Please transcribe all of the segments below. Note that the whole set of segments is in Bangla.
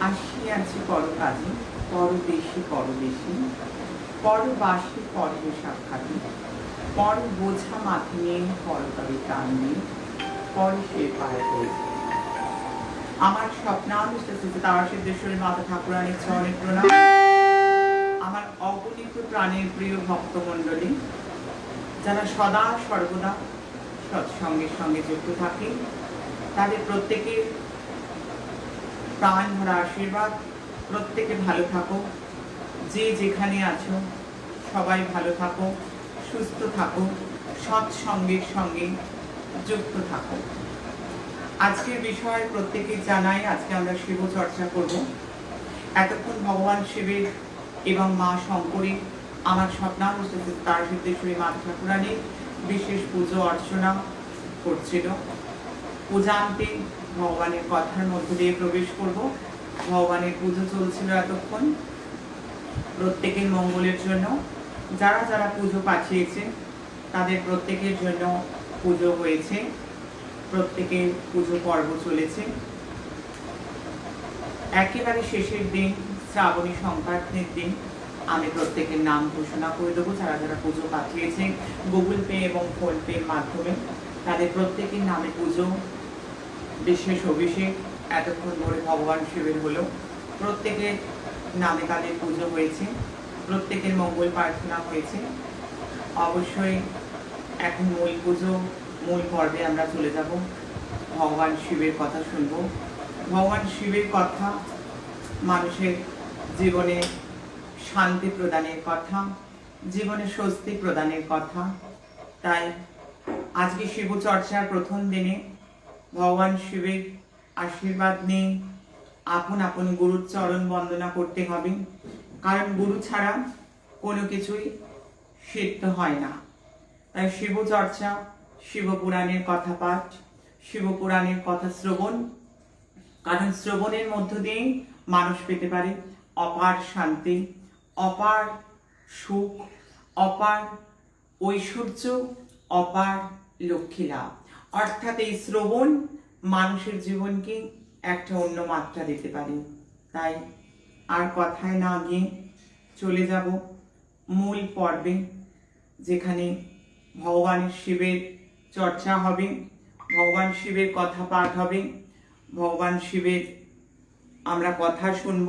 আসিয়াছি পরকাজে, পরদেশে পরদেশে, পরবাসে পরবে সাক্ষাতে, পর বোঝা মাথে নিয়ে পরতরে প্রাণ নিয়ে, পরে সে পায়ে পড়বে। আমার স্বপ্নাবিষ্ট তারা সিদ্ধেশ্বরী মাতা ঠাকুরানীর চরণে প্রণাম। আমার অগণিত প্রাণের প্রিয় ভক্তমণ্ডলী, যারা সদা সর্বদা সৎসঙ্গের সঙ্গে যুক্ত থাকে, তাদের প্রত্যেকের প্রাণ ভরা আশীর্বাদ। প্রত্যেকে ভালো থাকো, যে যেখানে আছো সবাই ভালো থাকো, সুস্থ থাকো, সৎসঙ্গের সঙ্গে যুক্ত থাকো। আজকের বিষয় প্রত্যেকে জানাই, আজকে আমরা শিব চর্চা করব। এতক্ষণ ভগবান শিবের এবং মা শঙ্করীর আমার স্বপ্নাবস্থিত তারা সিদ্ধেশ্বরী মাতা ঠাকুরানীর বিশেষ পুজো অর্চনা করছিল। পূজান্তে ভগবানের কথার মধ্যে দিয়ে প্রবেশ করব। ভগবানের পুজো চলছিল এতক্ষণ, প্রত্যেকের মঙ্গলের জন্য। যারা যারা পুজো পাঠিয়েছে তাদের প্রত্যেকের জন্য পুজো হয়েছে, প্রত্যেকের পুজো পর্ব চলেছে। একেবারে শেষের দিন, শ্রাবণী সংক্রান্তির দিন, আমি প্রত্যেকের নাম ঘোষণা করে দেবো। যারা যারা পুজো পাঠিয়েছে গুগল পে এবং ফোন পের মাধ্যমে, তাদের প্রত্যেকের নামে পুজো, বিশেষ অভিষেক এতক্ষণ ধরে ভগবান শিবের হলো। প্রত্যেকের নামে তাদের পুজো হয়েছে, প্রত্যেকের মঙ্গল প্রার্থনা হয়েছে। অবশ্যই এখন মূল পর্বে আমরা চলে যাব। ভগবান শিবের কথা শুনব। ভগবান শিবের কথা মানুষের জীবনে শান্তি প্রদানের কথা, জীবনে স্বস্তি প্রদানের কথা। তাই আজকে শিব চর্চার প্রথম দিনে ভগবান শিবের আশীর্বাদ নিয়ে আপন আপন গুরুর চরণ বন্দনা করতে হবে। কারণ গুরু ছাড়া কোনো কিছুই সিদ্ধ হয় না। তাই শিব চর্চা, শিবপুরাণের কথা পাঠ, শিবপুরাণের কথা শ্রবণ। কারণ শ্রবণের মধ্য দিয়েই মানুষ পেতে পারে অপার শান্তি, অপার সুখ, অপার ঐশ্বর্য, অপার লক্ষ্মী লাভ। অর্থাৎ এই শ্রবণ মানুষের জীবনকে একটা অন্য মাত্রা দিতে পারে। তাই আর কথায় না গিয়ে চলে যাব মূল পর্বে, যেখানে ভগবান শিবের চর্চা হবে, ভগবান শিবের কথা পাঠ হবে, ভগবান শিবের আমরা কথা শুনব।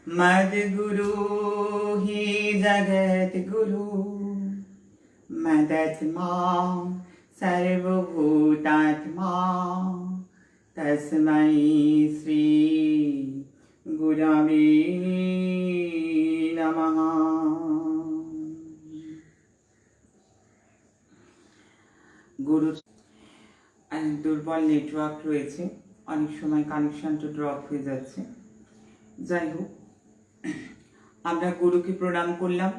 মদ গুরু হি জগত গুরু, মদাত্মা সর্বভূতাত্মা, তস্मै শ্রী গুরবে নমঃ। গুরু দুর্বল নেটওয়ার্ক রয়েছে, অনেক সময় কানেকশনটা ড্রপ হয়ে যাচ্ছে। যাই হোক, আমরা গুরুকে প্রণাম করলাম।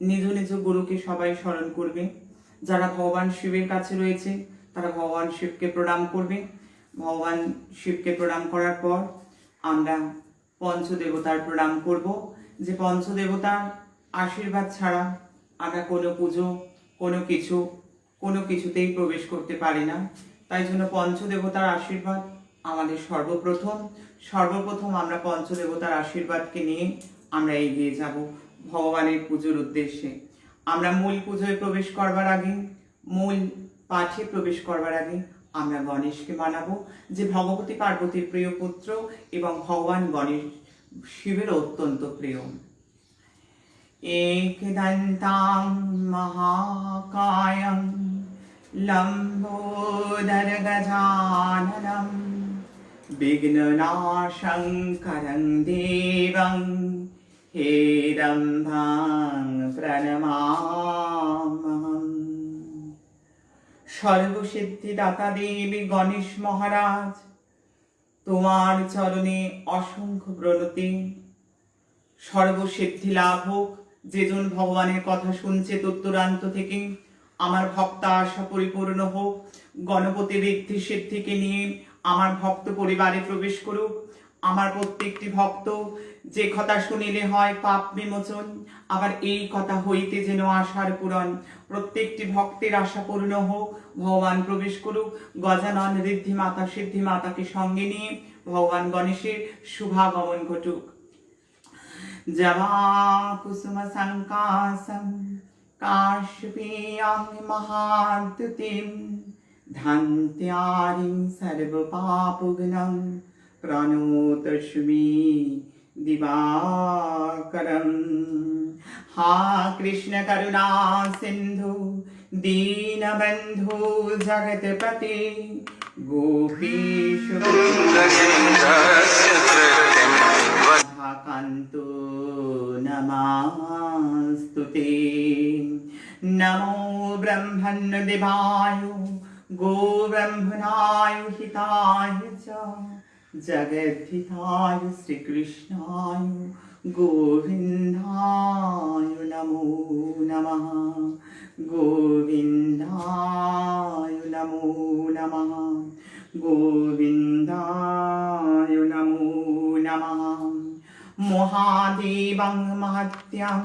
নিজ নিজ গুরুকে সবাই স্মরণ করবে। যারা ভগবান শিবের কাছে রয়েছে তারা ভগবান শিবকে প্রণাম করবে। ভগবান শিবকে প্রণাম করার পর আমরা পঞ্চদেবতার প্রণাম করব। যে পঞ্চদেবতার আশীর্বাদ ছাড়া আমরা কোনো পুজো, কোনো কিছুতেই প্রবেশ করতে পারি না। তাই জন্য পঞ্চদেবতার আশীর্বাদ আমাদের সর্বপ্রথম আমরা পঞ্চদেবতার আশীর্বাদকে নিয়ে আমরা এগিয়ে যাব ভগবানের পুজোর উদ্দেশ্যে। আমরা মূল পুজোয় প্রবেশ করবার আগে, মূল পাঠে প্রবেশ করবার আগে আমরা গণেশকে মানাবো, যে ভগবতী পার্বতীর প্রিয় পুত্র এবং ভগবান গণেশ শিবের অত্যন্ত প্রিয়। एकदन्तां महाकायं लम्बोदरगजाननं विघ्ननाशं करं देवं हेरम्भां प्रणमाम्यहम्। সর্বসিদ্ধিদাতা দেবী গণেশ মহারাজ, তোমার চরণে অসংখ্য প্রণতি। সর্বসিদ্ধি লাভ হোক। যেজন ভগবানের কথা শুনছে দূরান্ত থেকে, আমার ভক্ত আশা পরিপূর্ণ হোক। গণপতি ঋদ্ধি সিদ্ধিকে নিয়ে আমার ভক্ত পরিবারে প্রবেশ করুক। আমার প্রত্যেকটি ভক্ত যে কথা শুনিলে হয় পাপ বিমোচন, আবার এই কথা হইতে যেন আশার পূরণ। প্রত্যেকটি ভক্তের আশা পূর্ণ হোক, ভগবান প্রবেশ করুক। গজানন ঋদ্ধি মাতা সিদ্ধি মাতাকে সঙ্গে নিয়ে ভগবান গণেশের শুভাগমন ঘটুক। জবা কুসুম সংকাশম কাশ্যপেয়াং মহাদ্যুতিম ধান্ত্যারিং সর্বপাপঘ্নং প্রণতস্মি দিবাকরম। हा कृष्ण करुणा सिंधु दीनबंधु जगतपते गोपीश कांतो नमस्तुते। नमो ब्रह्मण्यदेवाय गोब्रह्मणाय हिताय च जगद्धिताय श्रीकृष्णाय गोविन्दाय नमो नमः। गोविन्दाय नमो नमः। गोविन्दाय नमो नमः। महादेवं महत्यं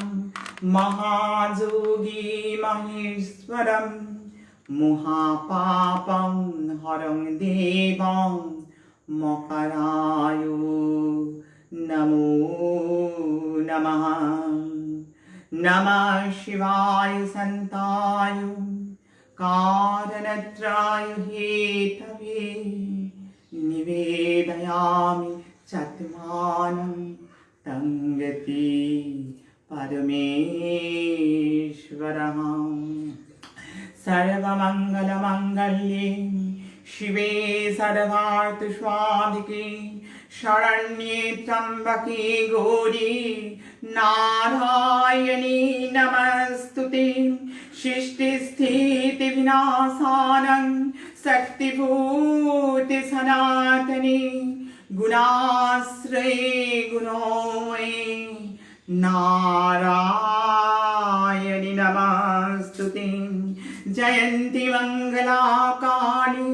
महायोगी महेश्वरं महापापं हरं देवं मकराय नमो नमः। नमः शिवाय संताय कारणत्राय हेतवे निवेदयामि चत्मानं तंगति परमेश्वरः। सर्वमङ्गलमङ्गल्ये शिवे सर्वार्थसाधिके शरण्ये त्र्यम्बके गौरी नारायणी नमस्तुते। सृष्टिस्थितिविनाशानं शक्तिभूते सनातने गुणाश्रये गुणोमये नारायणि नमस्तुते। जयन्ति मङ्गलाकाली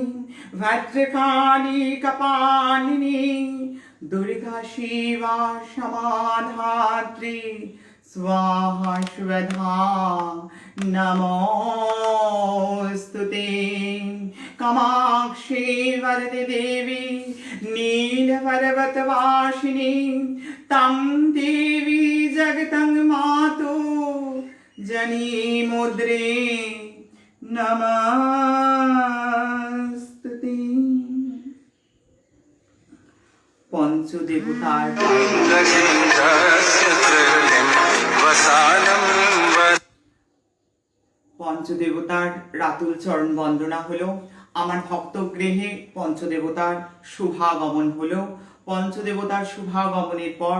भद्रकाली कपालिनी दुर्गा शिवा क्षमाधात्री स्वाहा स्वधा नमोस्तुते। कामाक्षी वरदे देवी नीलपर्वतवासिनी तं देवी जगतं मातो जनी मुद्रे नमस्ते। पंचदेवतार पंचदेवतार रातुल चरण वंदना हलो। আমার ভক্ত গৃহে পঞ্চদেবতার শুভাগমন হলো। পঞ্চদেবতার শুভাগমনের পর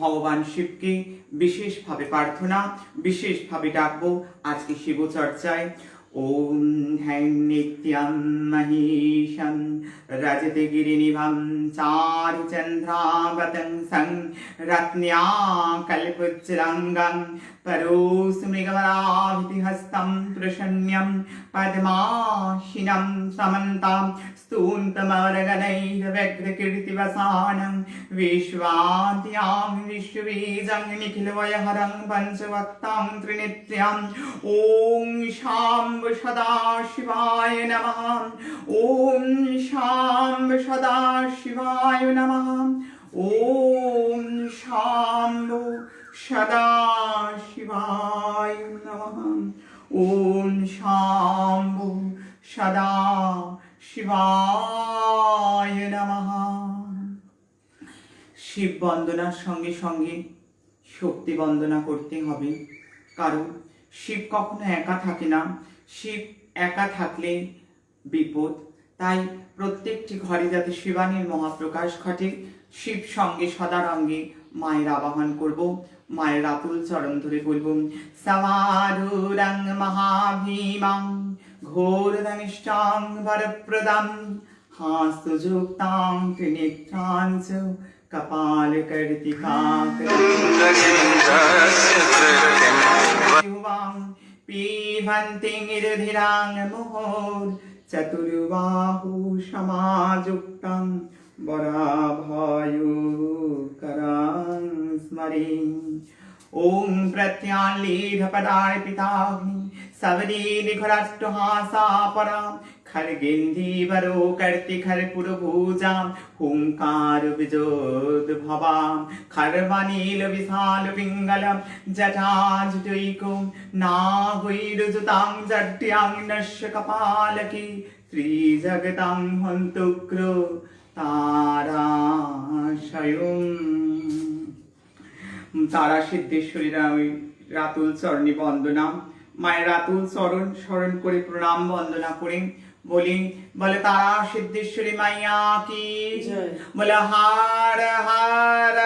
ভগবান শিবকে বিশেষভাবে প্রার্থনা, বিশেষভাবে ডাকবো আজকে শিব চর্চায়। ওম হ্যাং নিত্যং মহেশং রজতে গিরিনিভং চারুচন্দ্রাবতং সং রত্ন্যা কল্পোজ্জলাঙ্গং পরোসমৃগমরাভিহস্तं প্রসন্ন্যं পদ্মাসিनं समन्तां स्तून्तमरगणैर्व्यग्रकीर्तिवसानं विश्वाद्यां विश्वबीजं निखिलवयहरं पञ्चवक्तां त्रिनेत्र्यां ॐ शाम्ब सदाशिवाय नमः। ॐ शाम्ब सदाशिवाय नमः। ॐ शाम्ब सदाशिवाय नमः। ॐ शाम्ब सदाशिवाय नमः। শিব বন্দনার সঙ্গে সঙ্গে শক্তি বন্দনা করতে হবে, কারণ শিব কখনো একা থাকে না। শিব একা থাকলে বিপদ। তাই প্রত্যেকটি ঘরে যাতে শিবানীর মহাপ্রকাশ ঘটে, শিব সঙ্গে সদারঙ্গে মায়ের আবাহন করব। মায়ের আতুল চরণ ধরে বলব, সমারুরং মহাভীমাং ঘোরদনিষ্টাং বরপ্রদাং হাস্যযুক্তাং ত্রিনেত্রাং চ কপালকর্তিকাং পিবন্তি নিরধিরাং মুহুর চতুর্বাহু সমাযুক্তং वराभयुकरां स्मरे। ॐ प्रत्यालीढपदार्पिताग्नि सवरीनिघराष्टहासापरां खर्गेन्दीवरो कर्तिखरपुरभुजां हुङ्कारविजोद्भवां खर्वनीलविशालपिङ्गलं जटाजुटैकं नागैरुजुतां जट्यां नश्य कपालके त्रिजगतां हन्तुग्रो তারাশয়ম। তারা সিদ্ধেশ্বরী রাতুল চরণী বন্দনা। মায়ের রাতুল চরণ স্মরণ করে প্রণাম বন্দনা করে বলি, বলে তারা সিদ্ধেশ্বরী মাইয়া কি, বলে হার হার।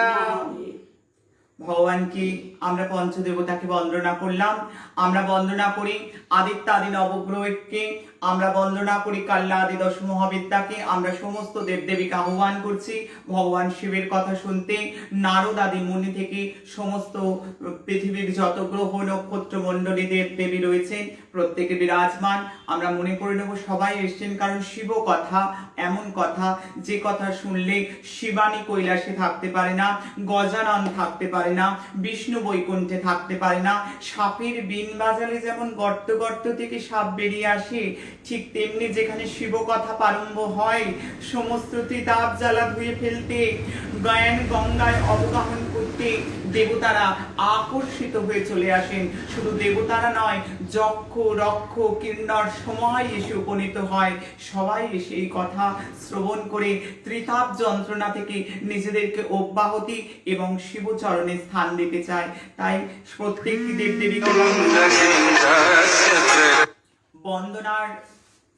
ভগবানকে আমরা পঞ্চদেবতাকে বন্দনা করলাম। আমরা বন্দনা করি আদিত্য আদি নবগ্রহকে, আমরা বন্দনা করি কাল্যাদি দশ মহাবিদ্যাকে, আমরা সমস্ত দেবদেবীকে আহ্বান করছি ভগবান শিবের কথা শুনতে। নারদ আদি মুনি থেকে সমস্ত পৃথিবীর যত গ্রহ নক্ষত্র মণ্ডলী দেবদেবী রয়েছেন প্রত্যেকে বিরাজমান। আমরা মনে করে নেব সবাই এসছেন, কারণ শিব কথা এমন কথা যে কথা শুনলে শিবানী কৈলাসে থাকতে পারে না, গজানন থাকতে পারে না, বিষ্ণু বৈকুণ্ঠে থাকতে পারে না। সাপের বিন বাজালে যেমন গর্ত গর্ত থেকে সাপ বেরিয়ে আসে, ঠিক তেমনি যেখানে শিব কথা প্রারম্ভ হয় সমস্ত ত্রিতাপ জ্বালা ধুয়ে ফেলতে, জ্ঞান গঙ্গায় অবগাহন করতে দেবতারা আকর্ষিত হয়ে চলে আসেন। শুধু দেবতারা নয়, যক্ষ রক্ষ কিন্নর সময় এসে উপনীত হয়। সবাই এসে এই কথা শ্রবণ করে ত্রিতাপ যন্ত্রণা থেকে নিজেদেরকে অব্যাহতি এবং শিবচরণে স্থান দিতে চায়। তাই প্রত্যেকটি দেবদেবীকে বন্দনার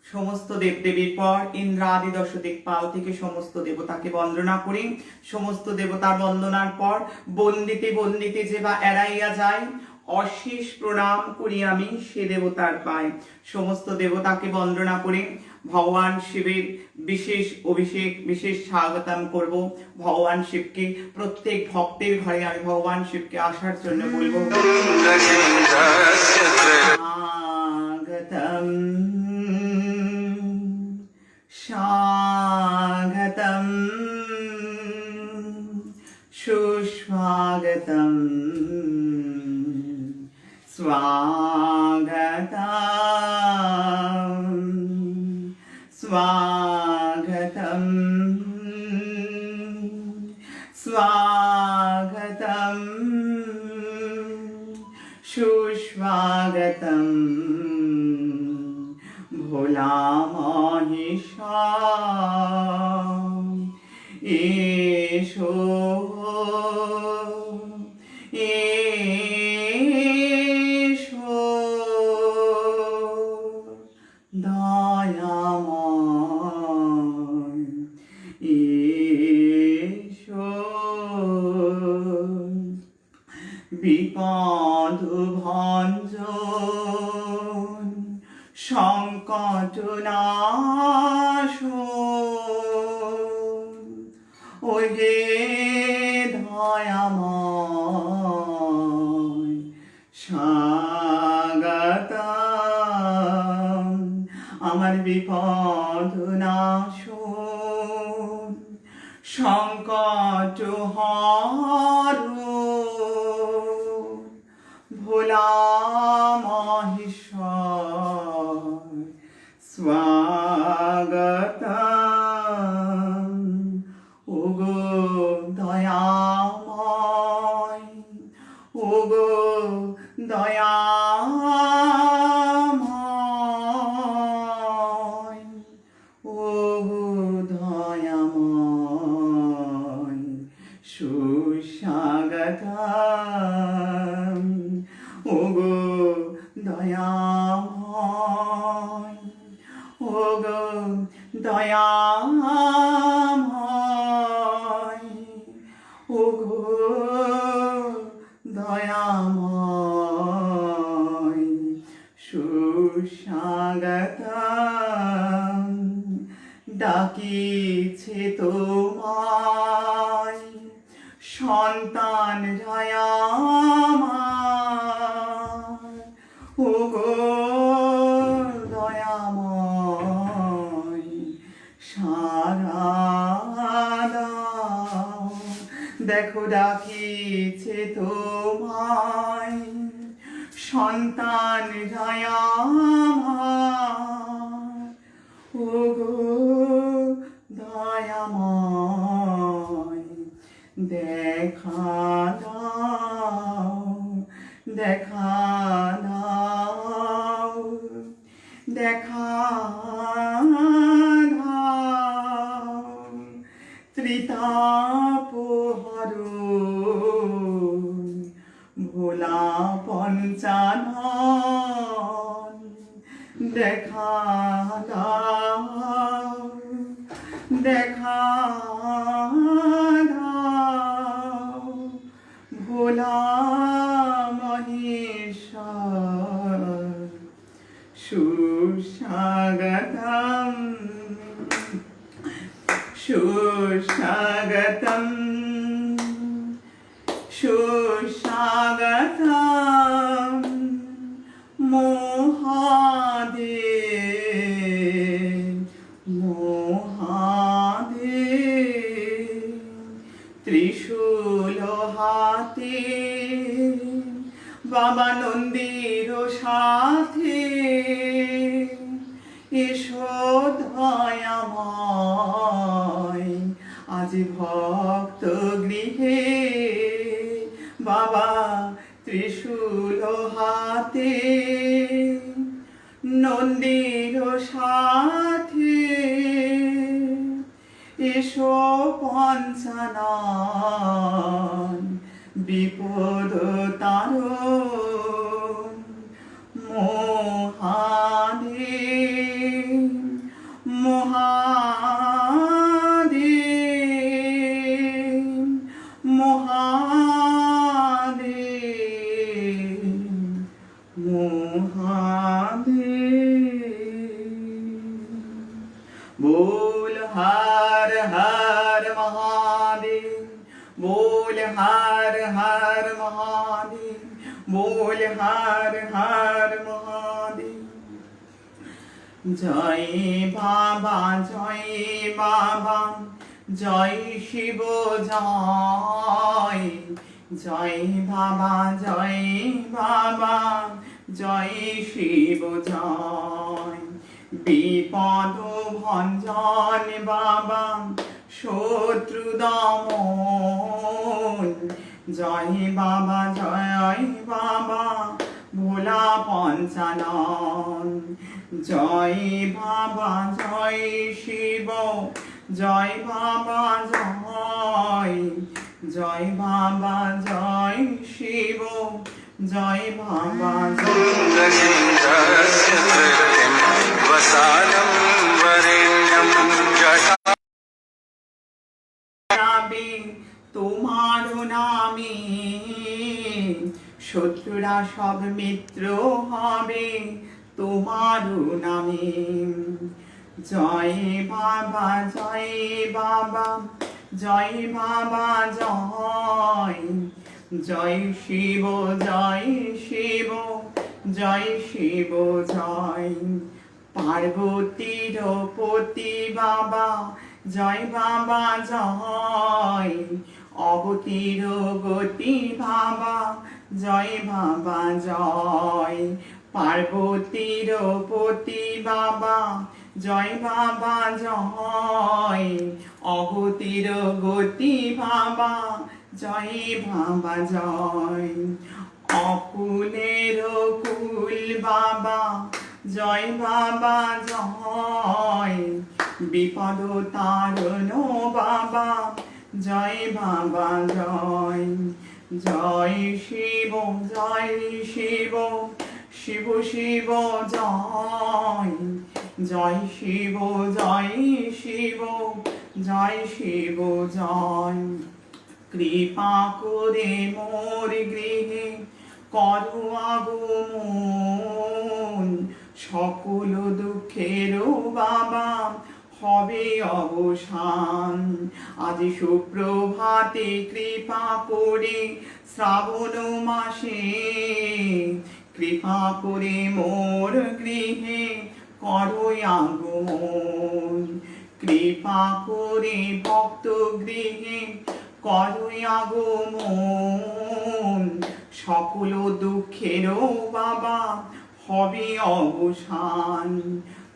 সমস্ত দেবদেবীর পর ইন্দ্রাদি দশ দিকপাল থেকে সমস্ত দেবতাকে বন্দনা করি। সমস্ত দেবতার বন্দনার পর বন্দিতে বন্দিতে যে বা এড়াইয়া যায়, অশেষ প্রণাম করি আমি সে দেবতার পাই। সমস্ত দেবতাকে বন্দনা করে ভগবান শিবের বিশেষ অভিষেক বিশেষ স্বাগতম করব। ভগবান শিবকে প্রত্যেক ভক্তের ঘরে আমি ভগবান শিবকে আসার জন্য বলবো স্বাগতম স্বাগতম সুস্বাগতম স্বাগতম স্বাগতম স্বাগতম সুস্বাগতম ভোলা মহেশা এসো এসো দয়াময় এসো বিপদ ভঞ্জন সংকট নাশন ওহে দয়াময় স্বাগতম আমার বিপদ নাশন সংকট হরণ ভোলা মহেশ্বর স্বাগতম ওগো দয়াময় ওগো দয়াময় ওগো দয়াময় সুস্বাগতম ওগো দয়াময় ওগো দয়াময় ওগো দয়াময় সুস্বাগতম ডাকিছে তোমায় সন্তান জয়ামার ওগো দয়াময় সারা দেখা দাও ত্রিতাপহরণ ভোলা পঞ্চানন দেখা দাও দেখা দাও ভোলা মহেশ্বর সুস্বাগতম সুস্বাগতম সুস্বাগতম মহাদেব মহাদেব ত্রিশূল হাতে বাবা নন্দীর সাথে এসো দয়াময় আজ ভক্ত গৃহে বাবা ত্রিশূল হাতে নন্দীর সাথে এসো পঞ্চানন বিপদ তারণ মহাদেব মহাদেব মহাদেব মহাদেব बोल हर हर महादेव बोल हर हर महादेव बोल हर हर महादेव जय बाबा जय शिव जय जय बाबा जय शिव जय বিপদ ভঞ্জন বাবা শত্রু দমন জয় বাবা ভোলা পঞ্চানন জয় বাবা জয় শিব জয় বাবা জয় বাবা জয় শিব জয় বাবা वसानं वरेण्यं তোমার নামে শত্রুরা সব মিত্র হবে তোমার নামে জয় বাবা জয় জয় শিব জয় জয় পার্বতীর পতি বাবা জয় অগতির গতি বাবা জয় পার্বতীর পতি বাবা জয় অগতির গতি বাবা জয় অকুলের কুল বাবা জয় বিপদ তারণ বাবা জয় জয় শিব শিব শিব জয় শিব জয় কৃপা করে মোর গৃহে করো আগমন সকল দুঃখের বাবা হবে অবসান আজ সুপ্রভাতে কৃপা করে শ্রাবণ মাসে কৃপা করে মোর গৃহে করো আগমন কৃপা করে ভক্ত গৃহে করো আগমন সকল দুঃখেরও বাবা হবে অবসান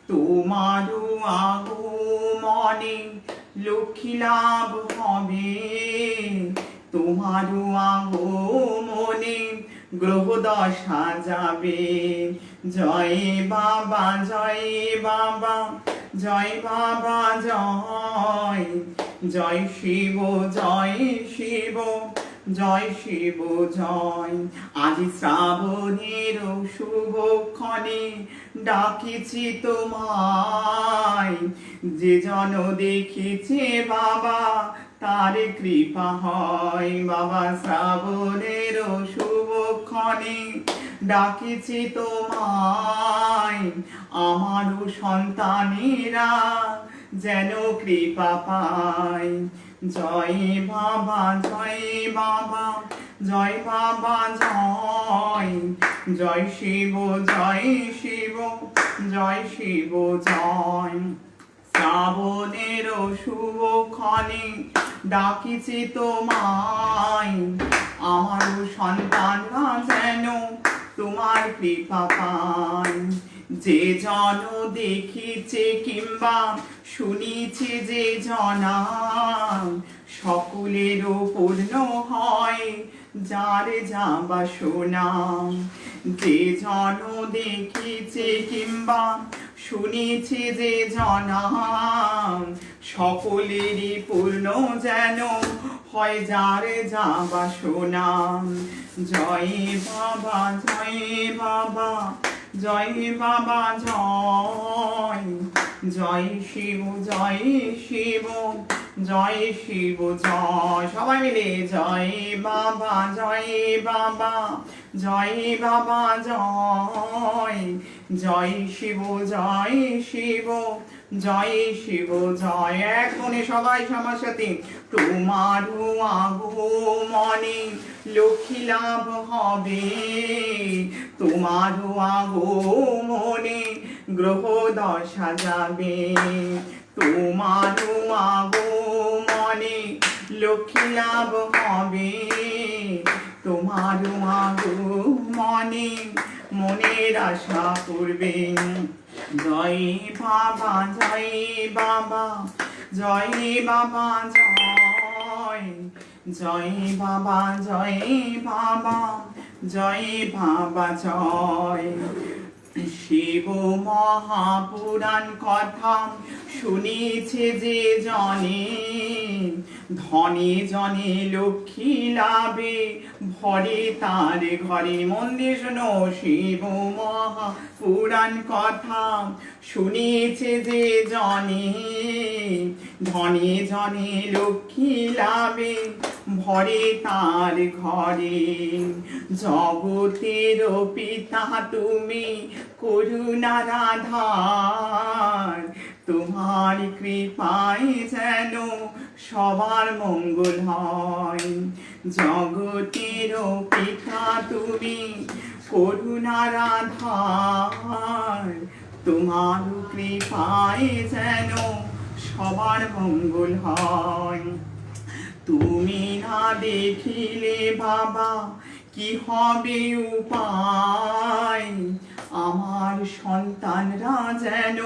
তোমারও আগমনে লক্ষ্মী লাভ হবে তোমারও আগমনে গ্রহ দশা যাবে। জয় বাবা জয় বাবা জয় বাবা জয়, জয় শিব জয় শিব জয় শিব জয়। আজি শ্রাবণের শুভক্ষণে ডাকিছি তোমায়, যে জন দেখিছে বাবা তার কৃপা হয়। বাবা শ্রাবণের শুভক্ষণে ডাকিছি তোমায়, আমারও সন্তানেরা যেন কৃপা পায়। জয় বাবা জয় বাবা জয় বাবা জয়, জয় শিব জয় শিব জয় শিব জয়। শ্রাবণের শুভক্ষণে ডাকিছি তোমায়, আমারও সন্তানরা যেন তোমার কৃপা পায়। যে জন দেখিছে কিংবা শুনিছে যে জনা, সকলেরও পূর্ণ হয় যার যা বাসনা। যে জন দেখিছে কিংবা শুনিছে যে জনা, সকলেরই পূর্ণ যেন হয় যার যা বাসনা। জয় বাবা জয় বাবা জয় বাবা জয়, জয় শিব জয় শিব জয় শিব জয়। সবাই মিলে জয় বাবা জয় বাবা জয় বাবা জয়, জয় শিব জয় শিব জয় শিব জয়। এক মনে সবাই আমার সাথে, তোমার আগমনে লক্ষ্মী লাভ হবে, তোমার আগমনে গ্রহ দশা যাবে। তোমার আগমনে লক্ষ্মী লাভ হবে, তোমার আগমনে মনের আশা করবে। জয় বাবা জয় বাবা জয় বাবা জয়, জয় বাবা জয় বাবা জয় বাবা জয়। শিব মহাপুরাণ কথা শুনিছে যে জনে, ধনে জনে লক্ষ্মী লাভে ভরে তার ঘরে। মন্দির শোনো, শিব মহাপুরাণ কথা শুনিছে যে জনে, ধনে জনে লক্ষ্মী লাভে ভরে তার ঘরে। জগতের পিতা তুমি করুণার আধার, তোমার কৃপায় যেন সবার মঙ্গল হয়। জগতের পিতা তুমি করুণার আধার, তোমার কৃপায় যেন সবার মঙ্গল হয়। তুমি না দেখিলে বাবা কি হবে উপায়, আমার সন্তানরা যেন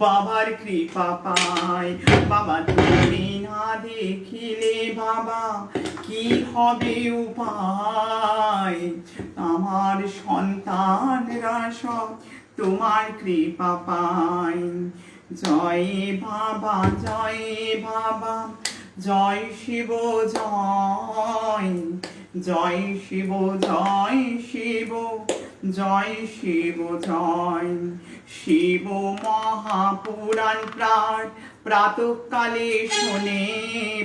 বাবার কৃপা পায়। বাবা তুমি না দেখিলে বাবা কি হবে উপায়, আমার সন্তানরা সব তোমার কৃপা পায়। জয় বাবা জয় বাবা জয় শিব জয়, জয় শিব জয় শিব জয় শিব জয়। শিব মহাপুরাণ প্রাণ প্রাতঃকালে শোনে,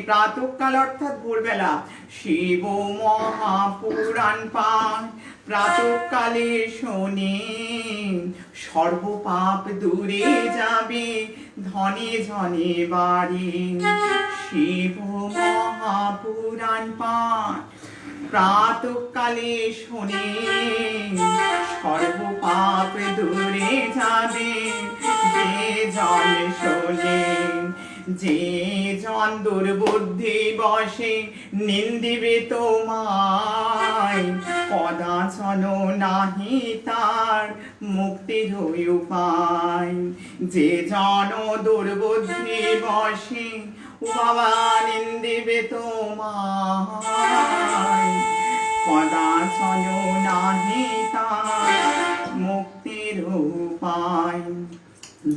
প্রাতঃকাল অর্থাৎ ভোরবেলা। শিব মহাপুরাণ পাঠ প্রাতঃকালে শোনে, সর্বপাপ দূরে যাবে ধনে ধনে বাড়ি। শিব মহাপুরাণ পাঠ প্রাতঃকালে শোনে, সর্বপাপ দূরে যাবে যে জন শোনে। যে জন দুর্বুদ্ধি বসে নিন্দিবে তোমায়, কদাচন নাহি তার মুক্তির উপায়। যে জন দুর্বুদ্ধি বসে বাবা নিন্দিবে তোমায়, কদাচন নাহি তার মুক্তির উপায়।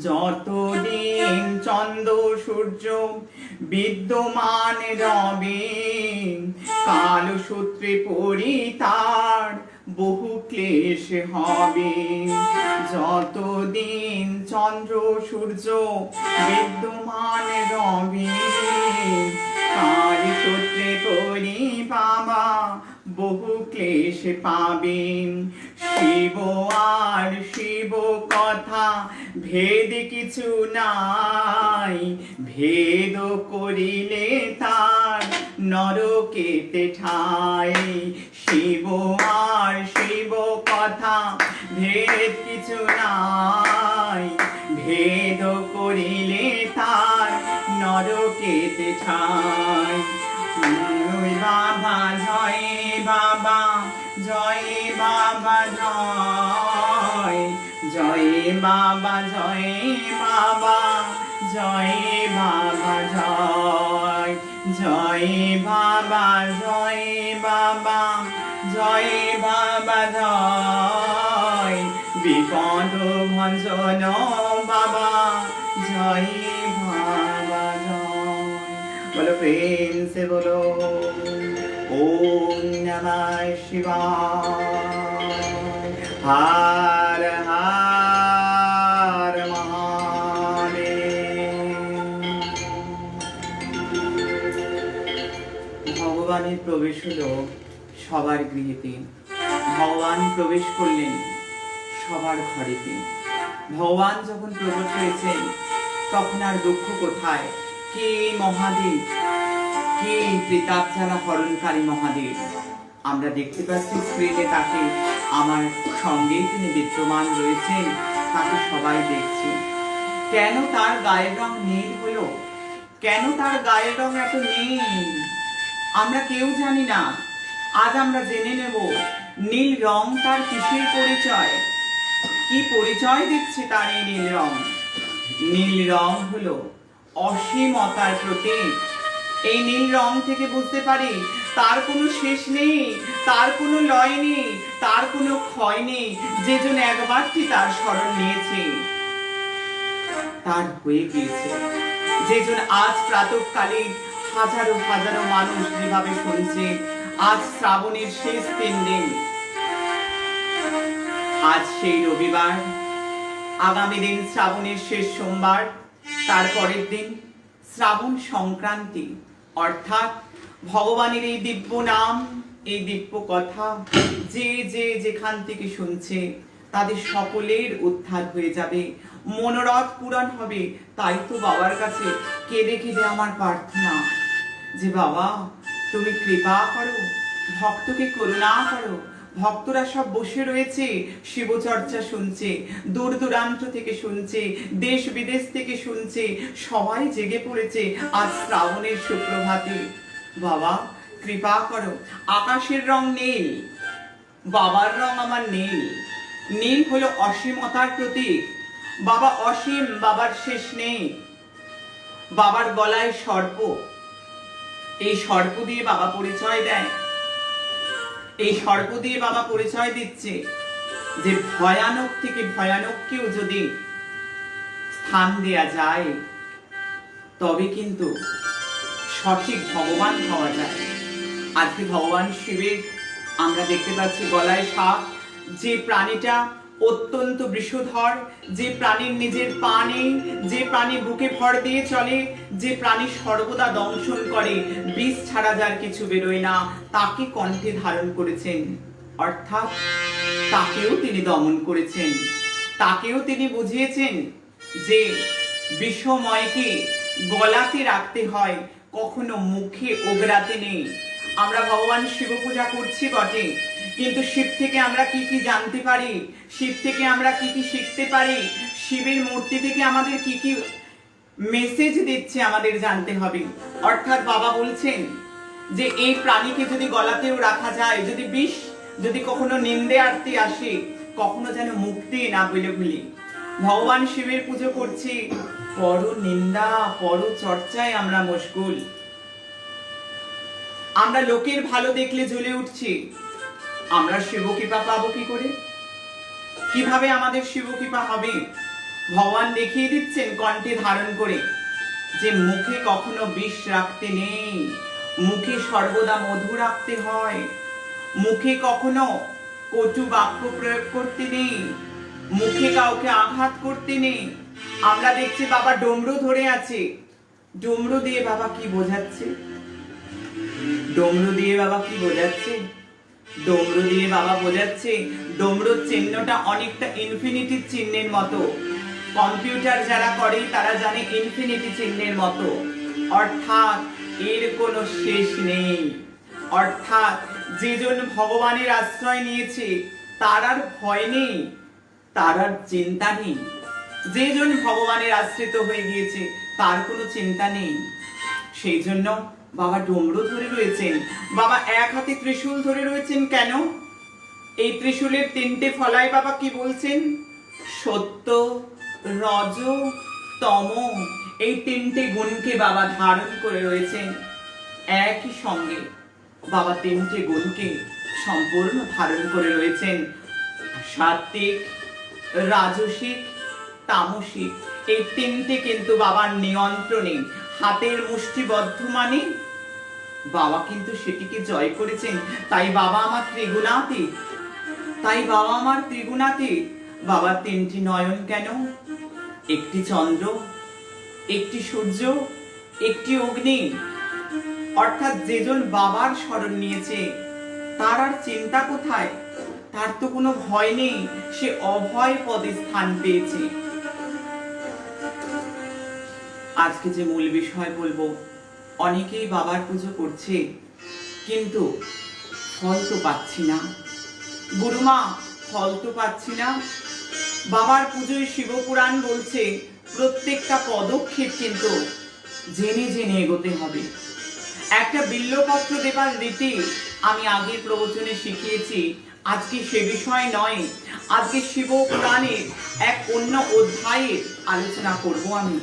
যতদিন চন্দ্র সূর্য বিদ্যমান রবে, কালসূত্রে পরিতার বহু ক্লেশ হবে। যতদিন চন্দ্র সূর্য বিদ্যমান রবে, কালসূত্রে পরিপাবা বহু ক্লেশ পাবে। শিব আর শিব কথা ভেদ কিছু নাই, ভেদ করিলে তার নরকেতে ঠাই। শিব আর শিব কথা ভেদ কিছু নাই, ভেদ করিলে তার নরকেতে ঠাই। জয় বাবা জয় বাবা, জয় বাবা জয়, জয় বাবা জয় বাবা, জয় বাবা জয়, জয় বাবা জয় বাবা, জয় বাবা জয়। বিপদ ভঞ্জন বাবা, জয় বাবা জয়। बोलो प्रेम से बोलो ओम नमः शिवाय। हर हर महादेव। ভগবানের প্রবেশ হলো সবার গৃহেতে, ভগবান প্রবেশ করলেন সবার ঘরেতে। ভগবান যখন প্রবেশ হয়েছেন তখন আর দুঃখ কোথায়? কে মহাদেব, কে ত্রিতাপজালা হরণকারী মহাদেব? আমরা দেখতে পাচ্ছি স্ক্রিনে তাকে, আমার সঙ্গেই তিনি বিদ্যমান রয়েছেন, তাকে সবাই দেখছে। কেন তার গায়ের রং নীল হলো? কেন তার গায়ের রং এত নীল? আমরা কেউ জানি না। আজ আমরা জেনে নেব নীল রং তার কিসের পরিচয়, কি পরিচয় দিচ্ছে তার এই নীল রং। নীল রং হলো অসীমতার প্রতীক। এই নীল রং থেকে বুঝতে পারি তার কোনো শেষ নেই, তার কোনো লয় নেই, তার কোনো ক্ষয় নেই। যে জন একবারটি তার শরণ নিয়েছে তার হয়ে গিয়েছে। যে জন আজ প্রাতঃকালে হাজারো হাজারো মানুষ যেভাবে শুনছে, আজ শ্রাবণের শেষ 3 দিন, আজ সেই রবিবার, আগামী দিন শ্রাবণের শেষ সোমবার, তারপরের দিন শ্রাবণ সংক্রান্তি। অর্থাৎ ভগবানের এই দিব্য নাম, এই দিব্য কথা যে যে যেখান থেকে শুনছে তাদের সকলের উদ্ধার হয়ে যাবে, মনোরথ পূরণ হবে। তাই তো বাবার কাছে কেঁদে কেঁদে আমার প্রার্থনা যে বাবা তুমি কৃপা করো, ভক্তকে করুণা করো। ভক্তরা সব বসে রয়েছে, শিবচর্চা শুনছে, দূর দূরান্ত থেকে শুনছে, দেশ বিদেশ থেকে শুনছে, সবাই জেগে পড়েছে আজ শ্রাবণের সুপ্রভাতে। বাবা কৃপা করো। আকাশের রং নীল, বাবার রং আমার নীল। নীল হলো অসীমতার প্রতীক। বাবা অসীম, বাবার শেষ নেই। বাবার গলায় সর্প, এই সর্প দিয়ে বাবা পরিচয় দেয়। এই সর্প দিয়ে বাবা পরিচয় দিচ্ছে যে ভয়ানক থেকে ভয়ানককেও যদি স্থান দেয়া যায় তবে কিন্তু সঠিক ভগবান হওয়া যায়। আজকে ভগবান শিবের আমরা দেখতে পাচ্ছি গলায় সাপ। যে প্রাণীটা অত্যন্ত বিষধর, যে প্রাণীর নিজের পা নেই, যে প্রাণী বুকে ভর দিয়ে চলে, যে প্রাণী সর্বদা দংশন করে, বিষ ছাড়া যার কিছু বেরোয় না, তাকে কণ্ঠে ধারণ করেছেন। অর্থাৎ তাকেও তিনি দমন করেছেন, তাকেও তিনি বুঝিয়েছেন যে বিষময়কে গলাতে রাখতে হয়, কখনো মুখে ওগরাতে নেই। আমরা ভগবান শিব পূজা করছি বটে, কিন্তু শিব থেকে আমরা কি কি জানতে পারি, শিব থেকে আমরা কি কি শিখতে পারি, শিবের মূর্তি থেকে আমাদের কি কি মেসেজ দিচ্ছে আমাদের জানতে হবে। অর্থাৎ বাবা বলছেন যে এই প্রাণীকে যদি গলাতেও রাখা যায়, যদি বিষ, যদি কখনো নিন্দে আরতি আসে, কখনো যেন মুক্তি না বলে ভুলি। ভগবান শিবের পুজো করছি, পর নিন্দা পর চর্চায় আমরা মশগুল। আমরা লোকের ভালো দেখলে জ্বলে উঠছি, আমরা শিব কৃপা পাবো কি করে? কিভাবে আমাদের শিব কৃপা হবে? ভগবান দেখিয়ে দিচ্ছেন কণ্ঠে ধারণ করে যে মুখে কখনো বিষ রাখতে নেই, মুখে সর্বদা মধু রাখতে হয়, মুখে কখনো কটু বাক্য প্রয়োগ করতে নেই, মুখে কাউকে আঘাত করতে নেই। আমরা দেখছি বাবা ডমরু ধরে আছে, ডমরু দিয়ে বাবা কি বোঝাচ্ছে? ডমরু দিয়ে বাবা কি বোঝাচ্ছে? ডমরু দিয়ে বাবা বোঝাচ্ছে ডমরুর চিহ্নটা অনেকটা ইনফিনিটির চিহ্নের মতো। কম্পিউটার যারা করে তারা জানে ইনফিনিটি চিহ্নের মতো, অর্থাৎ এর কোনো শেষ নেই। অর্থাৎ যেজন ভগবানের আশ্রয় নিয়েছে তার আর ভয় নেই, তার আর চিন্তা নেই। যেজন ভগবানের আশ্রিত হয়ে গিয়েছে তার কোনো চিন্তা নেই। সেই জন্য বাবা ডমরু ধরে রয়েছেন। বাবা এক হাতে ত্রিশূল ধরে রয়েছেন কেন? এই ত্রিশূলের তিনটে ফলায় বাবা কি বলছেন? সত্য, রজ, তম, এই তিনটে গুণকে বাবা ধারণ করে রয়েছেন। একই সঙ্গে বাবা তিনটে গুণকে সম্পূর্ণ ধারণ করে রয়েছেন। সাত্ত্বিক, রাজসিক, তামসিক, এই তিনটে কিন্তু বাবার নিয়ন্ত্রণে। হাতের মুষ্টিবদ্ধ মানে বাবা কিন্তু সেটিকে জয় করেছেন। তাই বাবা আমার ত্রিগুণাতীত, তাই বাবা আমার ত্রিগুণাতীত। বাবার তিনটি নয়ন কেন? একটি চন্দ্র, একটি সূর্য, একটি অগ্নি। অর্থাৎ যেজন বাবার শরণ নিয়েছে তার আর চিন্তা কোথায়? তার তো কোনো ভয় নেই, সে অভয় পদে স্থান পেয়েছে। আজকে যে মূল বিষয় বলবো, অনেকেই বাবার পুজো করছে কিন্তু ফল তো পাচ্ছি না। গুরুমা, ফল তো পাচ্ছি না। বাবার পুজোয় শিবপুরাণ বলছে প্রত্যেকটা পদক্ষেপ কিন্তু জেনে জেনে এগোতে হবে। একটা বিল্লপত্র দেবার রীতি আমি আগের প্রবচনে শিখিয়েছি, আজকে সে বিষয় নয়। আজকে শিবপুরাণের এক অন্য অধ্যায়ের আলোচনা করব আমি।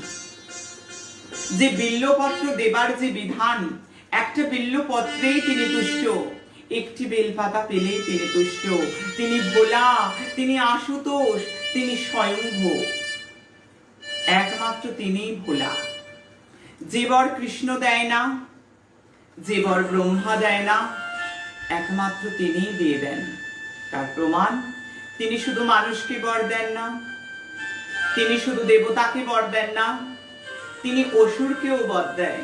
যে বিল্লপত্র দেবার যে বিধান, একটা বিল্লপত্রেই তিনি তুষ্ট, একটি বেলপাতা পেলেই তিনি তুষ্ট। তিনি ভোলা, তিনি আশুতোষ, তিনি স্বয়ংভূ, একমাত্র তিনিই ভোলা। যে বর কৃষ্ণ দেয় না, যে বর ব্রহ্মা দেয় না, একমাত্র তিনিই দিয়ে দেন। তার প্রমাণ, তিনি শুধু মানুষকে বর দেন না, তিনি শুধু দেবতাকে বর দেন না, তিনি অসুরকেও বর দেন।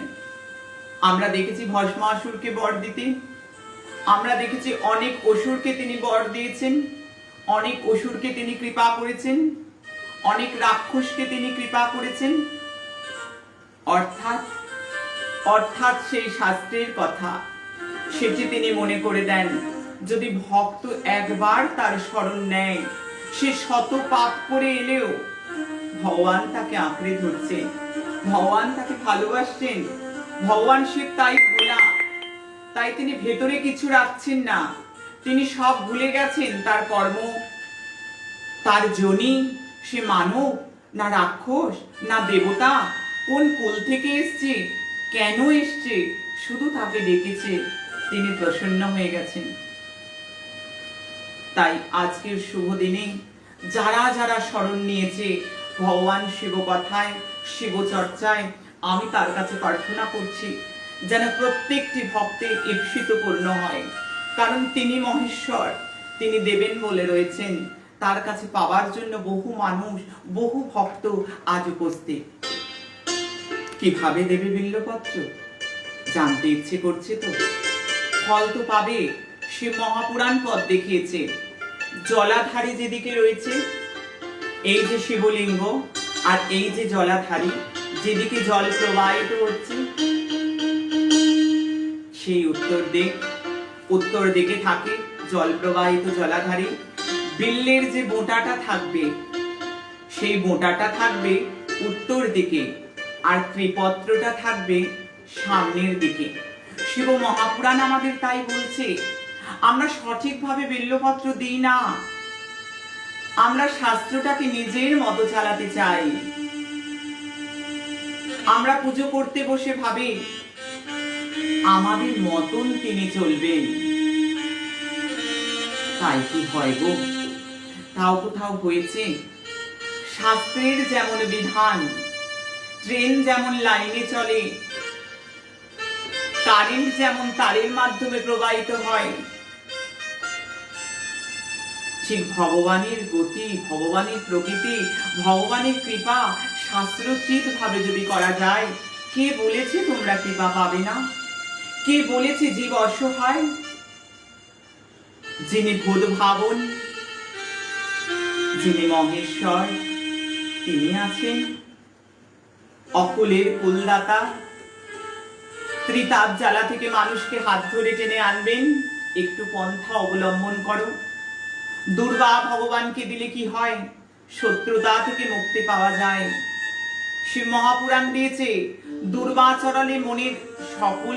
আমরা দেখেছি ভস্মাসুরকে বর দিতে, আমরা দেখেছি অনেক অসুরকে তিনি বর দিয়েছেন, অনেক অসুরকে তিনি কৃপা করেছেন, অনেক রাক্ষসকে তিনি কৃপা করেছেন। অর্থাৎ অর্থাৎ সেই শাস্ত্রের কথা সেটি তিনি মনে করে দেন। যদি ভক্ত একবার তার শরণ নেয়, সে শত পাপ করে এলেও ভগবান তাকে আঁকড়ে ধরছে, ভগবান তাকে ভালোবাসছেন। ভগবান শিব তাই ভোলা, তাই তিনি ভেতরে কিছু রাখছেন না, তিনি সব ভুলে গেছেন। তার কর্ম, তার জনি, সে মানব না রাক্ষস না দেবতা, কোন কুল থেকে এসছে, কেন এসছে, শুধু তাকে ডেকেছে, তিনি প্রসন্ন হয়ে গেছেন। তাই আজকের শুভ দিনে যারা যারা শরণ নিয়েছে ভগবান শিব কথায়, শিব চর্চায়, আমি তার কাছে প্রার্থনা করছি যেন প্রত্যেকটি ভক্তের ঈপ্সিত পূর্ণ হয়। কারণ তিনি মহেশ্বর, তিনি দেবেন বলে রয়েছেন। তার কাছে পাওয়ার জন্য বহু মানুষ, বহু ভক্ত আজ উপস্থিত। কিভাবে দেবে বিল্লপত্র জানতে ইচ্ছে করছে তো? ফল তো পাবে। সে মহাপুরাণ পথ দেখিয়েছে। জলাধারী যেদিকে রয়েছে, এই যে শিবলিঙ্গ আর এই যে জলাধারী, যেদিকে জল প্রবাহিত হচ্ছে সেই উত্তর দিকে থাকে জল প্রবাহিত জলাধারী। বিল্লের যে বোঁটাটা থাকবে সেই বোঁটাটা থাকবে উত্তর দিকে, আর ত্রিপত্রটা থাকবে সামনের দিকে। শিব মহাপুরাণ আমাদের তাই বলছে। আমরা সঠিকভাবে বিল্লপত্র দিই না, আমরা শাস্ত্রটাকে নিজের মতো চালাতে চাই। আমরা পুজো করতে বসে ভাবি আমাদের মতন তিনি চলবেন, তাই কি হয় গো? তাও কোথাও হয়েছে? শাস্ত্রের যেমন বিধান, ট্রেন যেমন লাইনে চলে, কারেন্ট যেমন তারের মাধ্যমে প্রবাহিত হয়, ঠিক ভগবানের গতি, ভগবানের প্রকৃতি, ভগবানের কৃপা শাস্ত্রোচিত ভাবে যদি করা যায়, কে বলেছে তোমরা কৃপা পাবে না? কে বলেছে জীব অসহায়? যিনি ভূত ভাবন, যিনি মহেশ্বর, তিনি আছেন অকুলের কুলদাতা। ত্রিতাপ জ্বালা থেকে মানুষকে হাত ধরে টেনে আনবেন, একটু পন্থা অবলম্বন করো। দুর্বা ভগবানকে দিলে কি হয়? শত্রুতা থেকে মুক্তি পাওয়া যায়। শিব মহাপুরাণ দিয়েছে, দুর্বা চড়ালে মনের সকল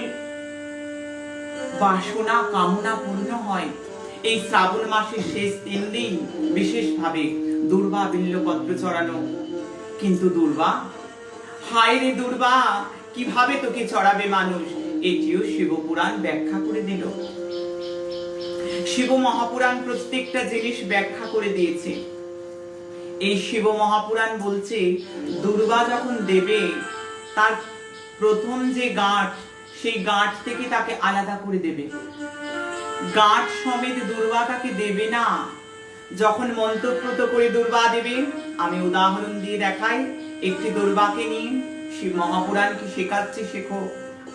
বাসনা কামনা পূর্ণ হয়। এই শ্রাবণ মাসের শেষ 3 দিন বিশেষভাবে দুর্বা বিল্লপত্র চড়ানো। কিন্তু দুর্বা, হায় রে দুর্বা, কিভাবে তোকে চড়াবে মানুষ? এটিও শিবপুরাণ ব্যাখ্যা করে দিল। শিব মহাপুরাণ প্রত্যেকটা জিনিস ব্যাখ্যা করে দিয়েছে। এই শিব মহাপুরাণ বলছে, দুর্বা যখন দেবে, তার প্রথম যে গাঁট, সেই গাঁট থেকে তাকে আলাদা করে দেবে। গাঁট সমেত দুর্বা তাকে দেবে না। যখন মন্ত্রপ্রত করে দুর্বা দেবে, আমি উদাহরণ দিয়ে দেখাই। একটি দুর্বাকে নিয়ে শিব মহাপুরাণ কি শেখাচ্ছে? শেখো,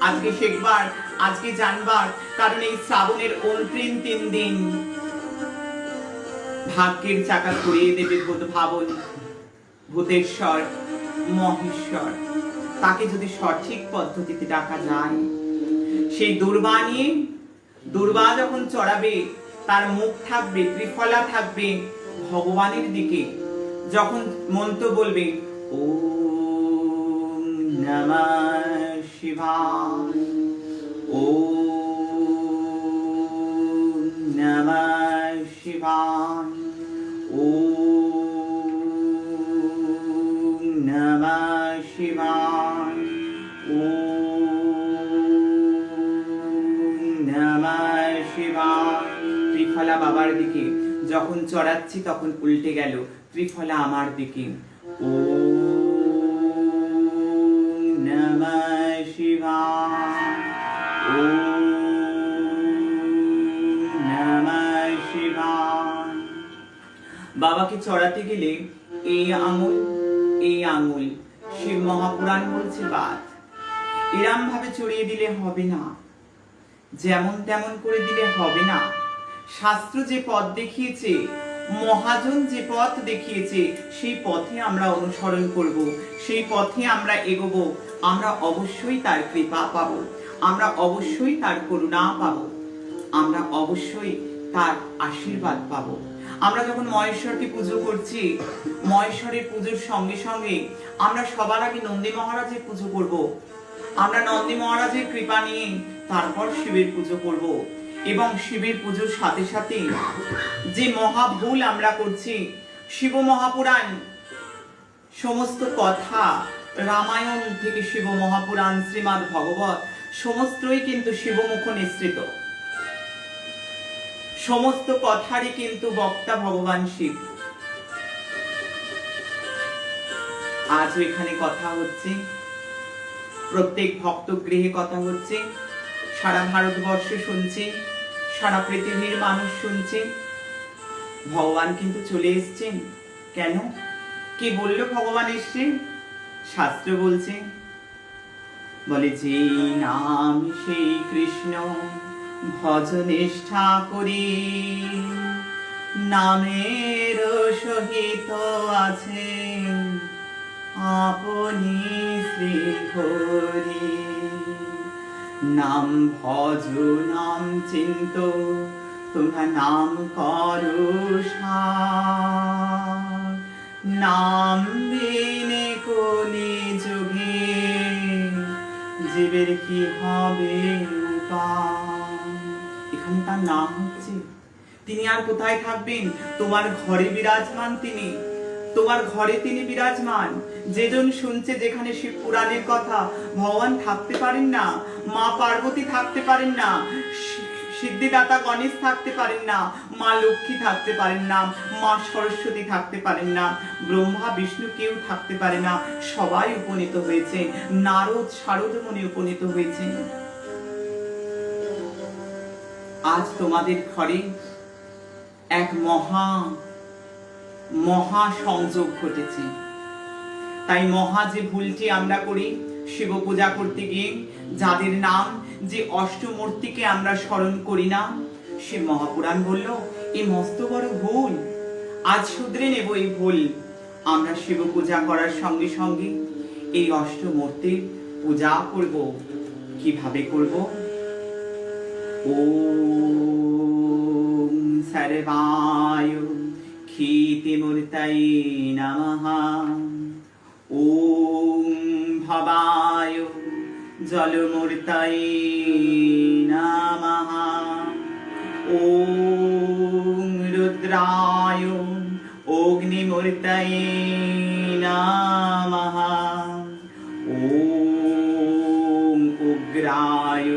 আজকে শেখবার, আজকে জানবার। কারণ এই শ্রাবণের অন্তিম 3 দিন ভাগ্যের চাকা ঘুরিয়ে দেবে ভূত ভাবন, ভূতেশ্বর, মহেশ্বর। তাকে যদি সঠিক পদ্ধতিতে ডাকা যায়, সেই দুর্বা নিয়ে, দুর্বা যখন চড়াবে, তার মুখ থাকবে, ত্রিফলা থাকবে ভগবানের দিকে। যখন মন্ত্র বলবে, ওম নমঃ শিবায়, ওম নমঃ শিবায়, ওম নমঃ শিবায়, ওম নমঃ শিবায়। ত্রিফলা বাবার দিকে যখন চড়াচ্ছি তখন উল্টে গেল, ত্রিফলা আমার দিকে। ওম নমঃ শিবায়, ওম নমঃ শিবায়। বাবাকে চড়াতে গেলে এই আঙুল, এই আঙুল, শিব মহাপুরাণ বলছে বাদ। এরম ভাবে চড়িয়ে দিলে হবে না, যেমন তেমন করে দিলে হবে না। শাস্ত্র যে পথ দেখিয়েছে, মহাজন যে পথ দেখিয়েছে, সেই পথে আমরা অনুসরণ করব, সেই পথে আমরা এগোবো। আমরা অবশ্যই তার কৃপা পাবো, আমরা অবশ্যই তার করুণা পাবো, আমরা অবশ্যই তার আশীর্বাদ পাবো। আমরা যখন মহেশ্বরকে পুজো করছি, মহেশ্বরের পুজোর সঙ্গে সঙ্গে আমরা সবার আগে নন্দী মহারাজের পুজো করব। আমরা নন্দী মহারাজের কৃপা নিয়ে তারপর শিবের পুজো করব। এবং শিবের পুজোর সাথে সাথে যে মহা ভুল আমরা করছি, শিব মহাপুরাণ সমস্ত কথা, রামায়ণ থেকে শিব মহাপুরাণ, শ্রীমদ্ ভগবত সমস্তই কিন্তু শিবমুখ নিঃসৃত। সমস্ত কথারই কিন্তু বক্তা ভগবান শিব। আজ এখানে কথা হচ্ছে, প্রত্যেক ভক্ত গৃহে কথা হচ্ছে, সারা ভারতবর্ষে শুনছে, সারা পৃথিবীর মানুষ শুনছে। ভগবান কিন্তু চলে এসেছেন। কেন? কে বলল ভগবান এসছে? শাস্ত্র বলছে, বলে যে নাম সেই কৃষ্ণ ভজ নিষ্ঠা করি, নামের সহিত আছে আপনি শ্রী হরি। নাম ভজ, নাম চিন্ত, তোমরা নাম করো সার। নাম বিনে কোনি যোগে জীবের কি হবে উপায়। এখানে তার নাম হচ্ছে। তিনি আর কোথায় থাকবেন? তোমার ঘরে বিরাজমান তিনি, তোমার ঘরে তিনি বিরাজমান। যেজন শুনছে যেখানে শিব পুরাণের কথা, ভগবান থাকতে পারেন না, মা পার্বতী থাকতে পারেন না, সিদ্ধিদাতা গণেশ থাকতে পারেন না, মা লক্ষ্মী থাকতে পারেন না, মা সরস্বতী থাকতে পারেন না, ব্রহ্মা বিষ্ণু কেউ থাকতে পারে না। সবাই উপনীত হয়েছে, নারদ শারদ মুনি উপনীত হয়েছে। আজ তোমাদের ঘরে এক মহা সংযোগ ঘটেছে। তাই মহা যে ভুলটি আমরা করি শিব পূজা করতে গিয়ে, যাদের নাম যে অষ্টমূর্তিকে আমরা স্মরণ করি না, সে মহাপুরাণ বলল এই মস্ত বড় ভুল। আজ শুধরে নেব এই ভুল। আমরা শিব পূজা করার সঙ্গে সঙ্গে এই অষ্টমূর্তির পূজা করব। কিভাবে করব? ওম সর্বায় ক্ষিতিমূর্তয়ে নমঃ। ওম ভবায় জলমূর্তয়ে নমঃ। ওম রুদ্রায় অগ্নিমূর্তয়ে নমঃ। ওম উগ্রায়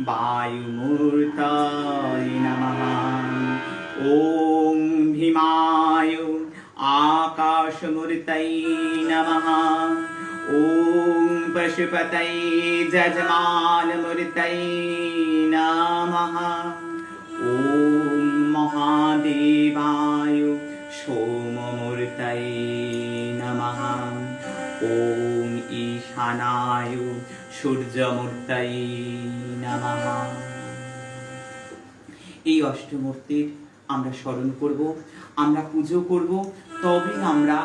বায়ুমূর্তয়ে নমঃ। ওম ভীমায় আকাশমূর্তয়ে নমঃ। ওম পশুপতয়ে যজমানমূর্তয়ে নমঃ। ওম মহাদেবায় সোমমূর্তয়ে নমঃ। ওম ঈশানায় সূর্যমূর্তয়ে নমঃ। এই অষ্টমূর্তির আমরা স্মরণ করব, আমরা পুজো করব, তবে আমরা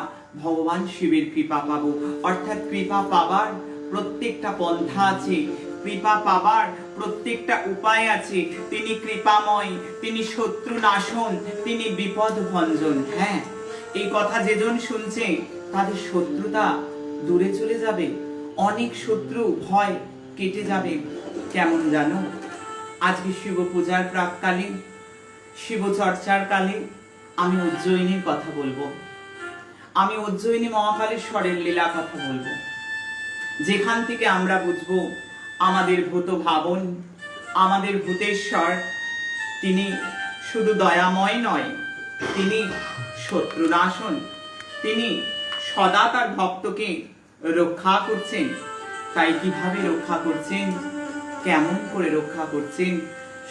ভগবান শিবের কৃপা পাবো। অর্থাৎ কৃপা পাবার প্রত্যেকটা পন্থা আছে, কৃপা পাবার প্রত্যেকটা উপায় আছে। তিনি কৃপাময়, তিনি শত্রু নাশন, তিনি বিপদ ভঞ্জন। হ্যাঁ, এই কথা যেজন শুনছে তাদের শত্রুতা দূরে চলে যাবে, অনেক শত্রু ভয় কেটে যাবে। কেমন জানো, আজকে শিব পূজার প্রাককালে, শিব চর্চার কালে আমি উজ্জয়িনীর কথা বলবো। আমি উজ্জয়িনী মহাকালেশ্বরের লীলা কথা বলবো, যেখান থেকে আমরা বুঝবো আমাদের ভূত ভাবন, আমাদের ভূতেশ্বর তিনি শুধু দয়াময় নয়, তিনি শত্রুনাশন। তিনি সদা তার ভক্তকে রক্ষা করছেন। তাই কিভাবে রক্ষা করছেন, কেমন করে রক্ষা করছেন,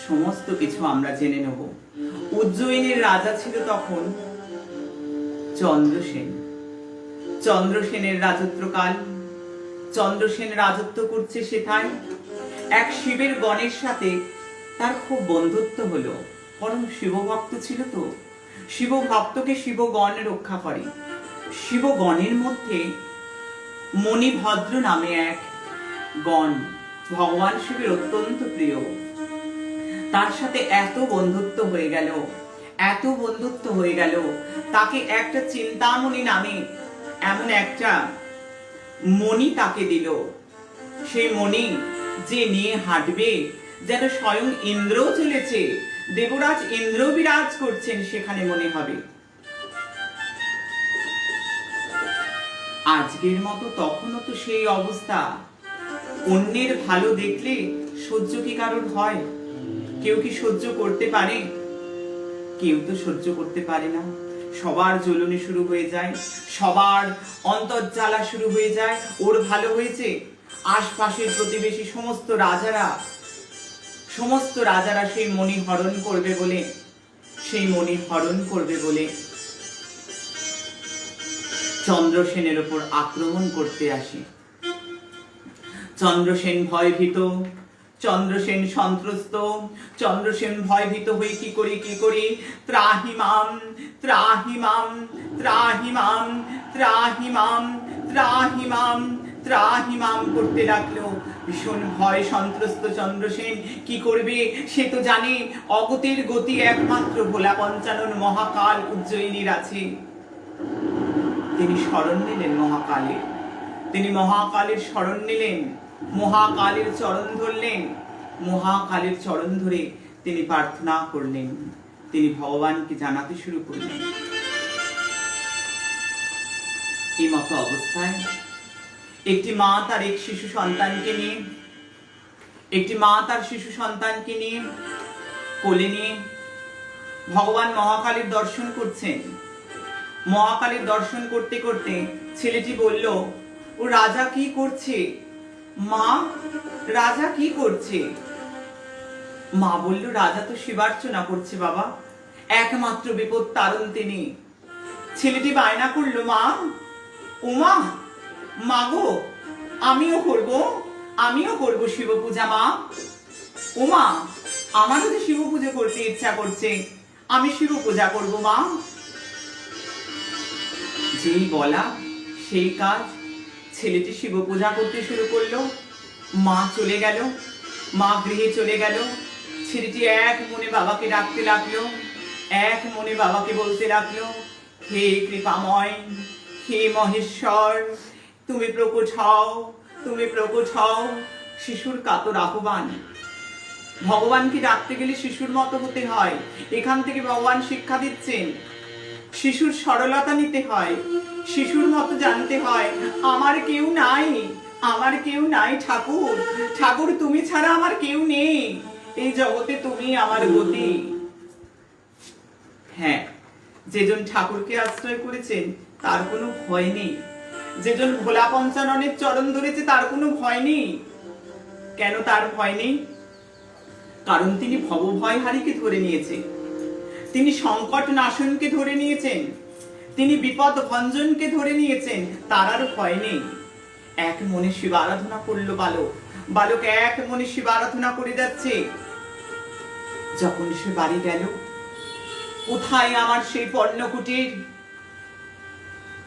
সমস্ত কিছু আমরা জেনে নেব। উজ্জয়িনীর রাজা ছিল তখন চন্দ্রসেন। চন্দ্রসেনের রাজত্বকাল। চন্দ্রসেন রাজত্ব করছে সেখানে। এক শিবের গণের সাথে তার খুব বন্ধুত্ব হলো। পরম শিবভক্ত ছিল তো, শিবভক্তকে শিবগণ রক্ষা করে। শিবগণের মধ্যে মণিভদ্র নামে এক গণ ভগবান শিবের অত্যন্ত প্রিয়। তার সাথে এত বন্ধুত্ব হয়ে গেল, এত বন্ধুত্ব হয়ে গেল, তাকে একটা চিন্তামণি নামে এমন একটা মণি তাকে দিল। সেই মণি যে নিয়ে হাঁটবে যেন স্বয়ং ইন্দ্র চলেছে, দেবরাজ ইন্দ্র বিরাজ করছেন সেখানে মনে হবে। আজকের মতো তখনও তো সেই অবস্থা। অন্যের ভালো দেখলে সহ্য কি কারোর হয়? কেউ কি সহ্য করতে পারে? কেউ তো সহ্য করতে পারে না। সবার জ্বলনি শুরু হয়ে যায়, সবার অন্তর্জ্বালা শুরু হয়ে যায়। ওর ভালো হয়েছে, আশপাশের প্রতিবেশী সমস্ত রাজারা সেই মণি হরণ করবে বলে চন্দ্রসেনের উপর আক্রমণ করতে আসে। চন্দ্রসেন ভয়ভীত, চন্দ্রসেন সন্ত্রস্ত। চন্দ্রসেন ভয়ভীত হয়ে কি করি ত্রাহিমাম ত্রাহিমাম ত্রাহিমাম ত্রাহিমাম ত্রাহিমাম ত্রাহিমাম করতে লাগলো। ভীষণ ভয় সন্ত্রস্ত চন্দ্রসেন। কি করবে সে তো জানে অগতির গতি একমাত্র ভোলা পঞ্চানন মহাকাল উজ্জয়িনীর আছে। তিনি শরণ নিলেন মহাকালের। তিনি মহাকালের শরণ নিলেন, মহাকালের চরণ ধরলেন। মহাকালের চরণ ধরে তিনি প্রার্থনা করলেন, তিনি ভগবানকে জানাতে শুরু করলেন। এই মতো অবস্থায় একটি মা তার শিশু সন্তানকে নিয়ে কোলে নিয়ে ভগবান মহাকালীর দর্শন করছেন। মহাকালীর দর্শন করতে করতে ছেলেটি বলল, ও রাজা কি করছে মা? রাজা কি করছে? মা বলল, রাজা তো শিবার্চনা করছে বাবা, একমাত্র বিপদ তারণ তিনি। ছেলেটি বায়না করলো, মা, উমা, মাগো, আমিও করব শিব পূজা মা। উমা, আমারও তো শিব পূজা করতে ইচ্ছা করছে, আমি শিব পূজা করব মা। যেই বলা সেই কাজ, ছেলেটি শিব পূজা করতে শুরু করলো। মা চলে গেল, মা গৃহে চলে গেল। ছেলেটি এক মনে বাবাকে ডাকতে লাগলো, এক মনে বাবাকে বলতে লাগলো, হে কৃপাময়, হে মহেশ্বর, তুমি প্রকট হও, তুমি প্রকট হও। শিশুর কাতর আহ্বান। ভগবানকে ডাকতে গেলে শিশুর মতো হতে হয়। এখান থেকে ভগবান শিক্ষা দিচ্ছেন, শিশুর সরলতা নিতে হয়, শিশুর মতো জানতে হয়, আমার কেউ নাই, আমার কেউ নাই ঠাকুর, ঠাকুর তুমি ছাড়া আমার কেউ নেই, এই জগতে তুমি আমার গতি। হ্যাঁ, যেজন ঠাকুরকে আশ্রয় করেছেন তার কোনো ভয় নেই, যেজন ভোলা পঞ্চাননের চরণ ধরেছে তার কোনো ভয় নেই। কেন তার ভয় নেই? কারণ তিনি ভবভয়হারীকে ধরে নিয়েছে, তিনি সংকট নাশনকে ধরে নিয়েছেন, তিনি বিপদ ভঞ্জনকে ধরে নিয়েছেন, তার আর ভয় নেই। এক মনে শিব আরাধনা করলো বালক, বালক এক মনে শিব আরাধনা করে যাচ্ছে। যখন সে বাড়ি গেল, কোথায় আমার সেই পর্ণকুটির,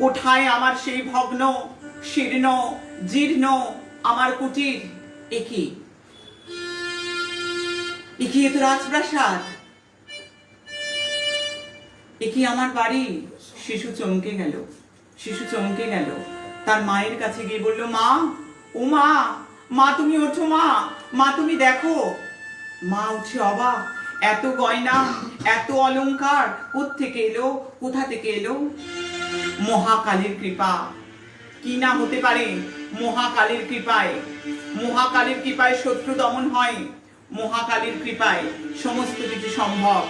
কোথায় আমার সেই ভগ্ন শীর্ণ জীর্ণ আমার কুটির? একই এ তো রাজপ্রাসাদ, একই আমার বাড়ি। শিশু চমকে গেল, শিশু চমকে গেল। তার মায়ের কাছে গিয়ে বলল, মা, ও মা, মা তুমি ওঠো, মা, মা তুমি দেখো। মা উঠে অবাক, এত গয়না, এত অলংকার কোত্থেকে এলো, কোথা থেকে এলো? মহাকালীর কৃপা, কি না হতে পারে মহাকালীর কৃপায়? মহাকালীর কৃপায় শত্রু দমন হয়, মহাকালীর কৃপায় সমস্ত কিছু সম্ভব।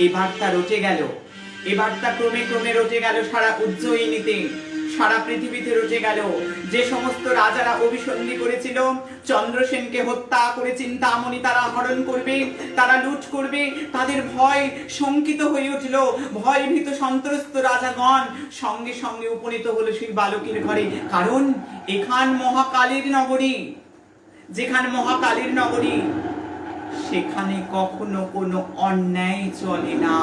এবার তা রটে গেল, এবার তা ক্রমে ক্রমে রটে গেল সারা উজ্জয়িনীতে, সারা পৃথিবীতে রটে গেল। যে সমস্ত রাজারা অভিসন্ধি করেছিল চন্দ্রসেনকে হত্যা করে চিন্তামণি তারা হরণ করবে, তারা লুট করবে, তাদের ভয় শঙ্কিত হয়ে উঠল। ভয় ভীত সন্ত্রস্ত রাজাগণ সঙ্গে সঙ্গে উপনীত হলো সেই বালকের ঘরে। কারণ এখান মহাকালীর নগরী, যেখানে মহাকালীর নগরী, সেখানে কখনো কোনো অন্যায় চলে না,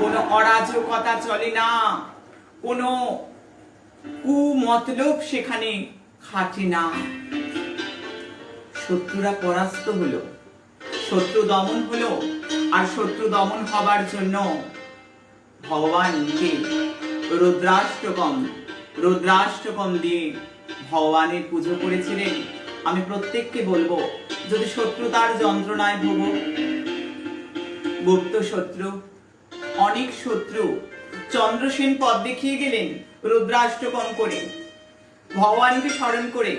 কোনো অরাজকতা চলে না, কোনো কুমতলব সেখানে খাটে না। শত্রুরা পরাস্ত হলো, শত্রু দমন হলো। আর শত্রু দমন হবার জন্য ভগবানকে রুদ্রাষ্টকম দিয়ে ভগবানের পুজো করেছিলেন। আমি প্রত্যেককে বলবো, যদি শত্রু তার যন্ত্রণায় ভোগো, গুপ্ত শত্রু, অনেক শত্রু, চন্দ্রসেন পথ দেখিয়ে গেলেন রুদ্রাষ্টকম করে, ভগবানকে স্মরণ করে।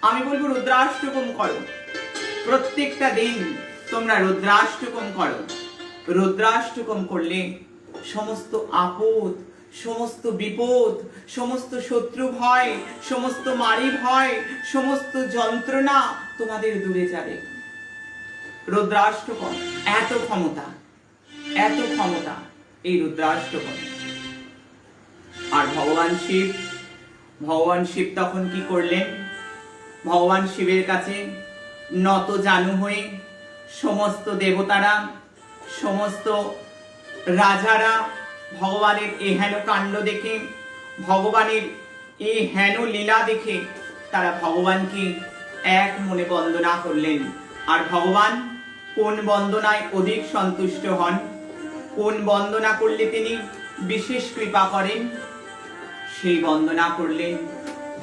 আমি বলবো রুদ্রাষ্টকম করো, প্রত্যেকটা দিন তোমরা রুদ্রাষ্টকম করো। রুদ্রাষ্টকম করলে সমস্ত আপদ, সমস্ত বিপদ, সমস্ত শত্রু ভয়, সমস্ত মারি ভয়, সমস্ত যন্ত্রণা তোমাদের দূরে যাবে। রুদ্রাষ্টকম, এত ক্ষমতা, এত ক্ষমতা এই রুদ্রাষ্টকম। আর ভগবান শিব তখন কি করলেন? ভগবান শিবের কাছে নত জানু হয়ে সমস্ত দেবতারা, সমস্ত রাজারা ভগবানের এই হেন কাণ্ড দেখে, ভগবানের এই হেন লীলা দেখে তারা ভগবানকে এক মনে বন্দনা করলেন। আর ভগবান কোন বন্দনায় অধিক সন্তুষ্ট হন, কোন বন্দনা করলে তিনি বিশেষ কৃপা করেন, সেই বন্দনা করলেন,